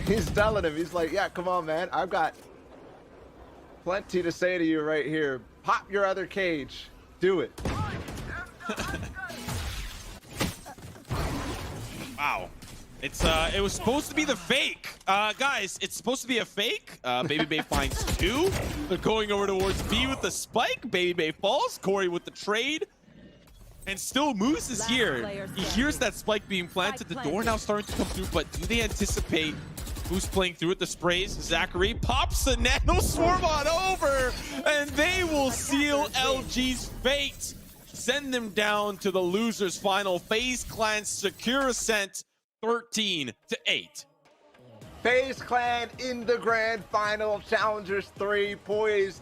He's telling him, he's like, yeah, come on, man. I've got plenty to say to you right here. Pop your other cage. Do it. Wow. It was supposed to be the fake. Guys, it's supposed to be a fake. Baby Bay finds 2. They're going over towards B with the spike. Baby Bay falls. Corey with the trade. And still Moose is here. He hears that spike being planted. The door now starting to come through, but do they anticipate Moose playing through with the sprays? Zachary pops the Nano Swarm on over, and they will seal LG's fate. Send them down to the loser's final. FaZe Clan secure ascent 13-8. FaZe Clan in the grand final. Challengers 3 poised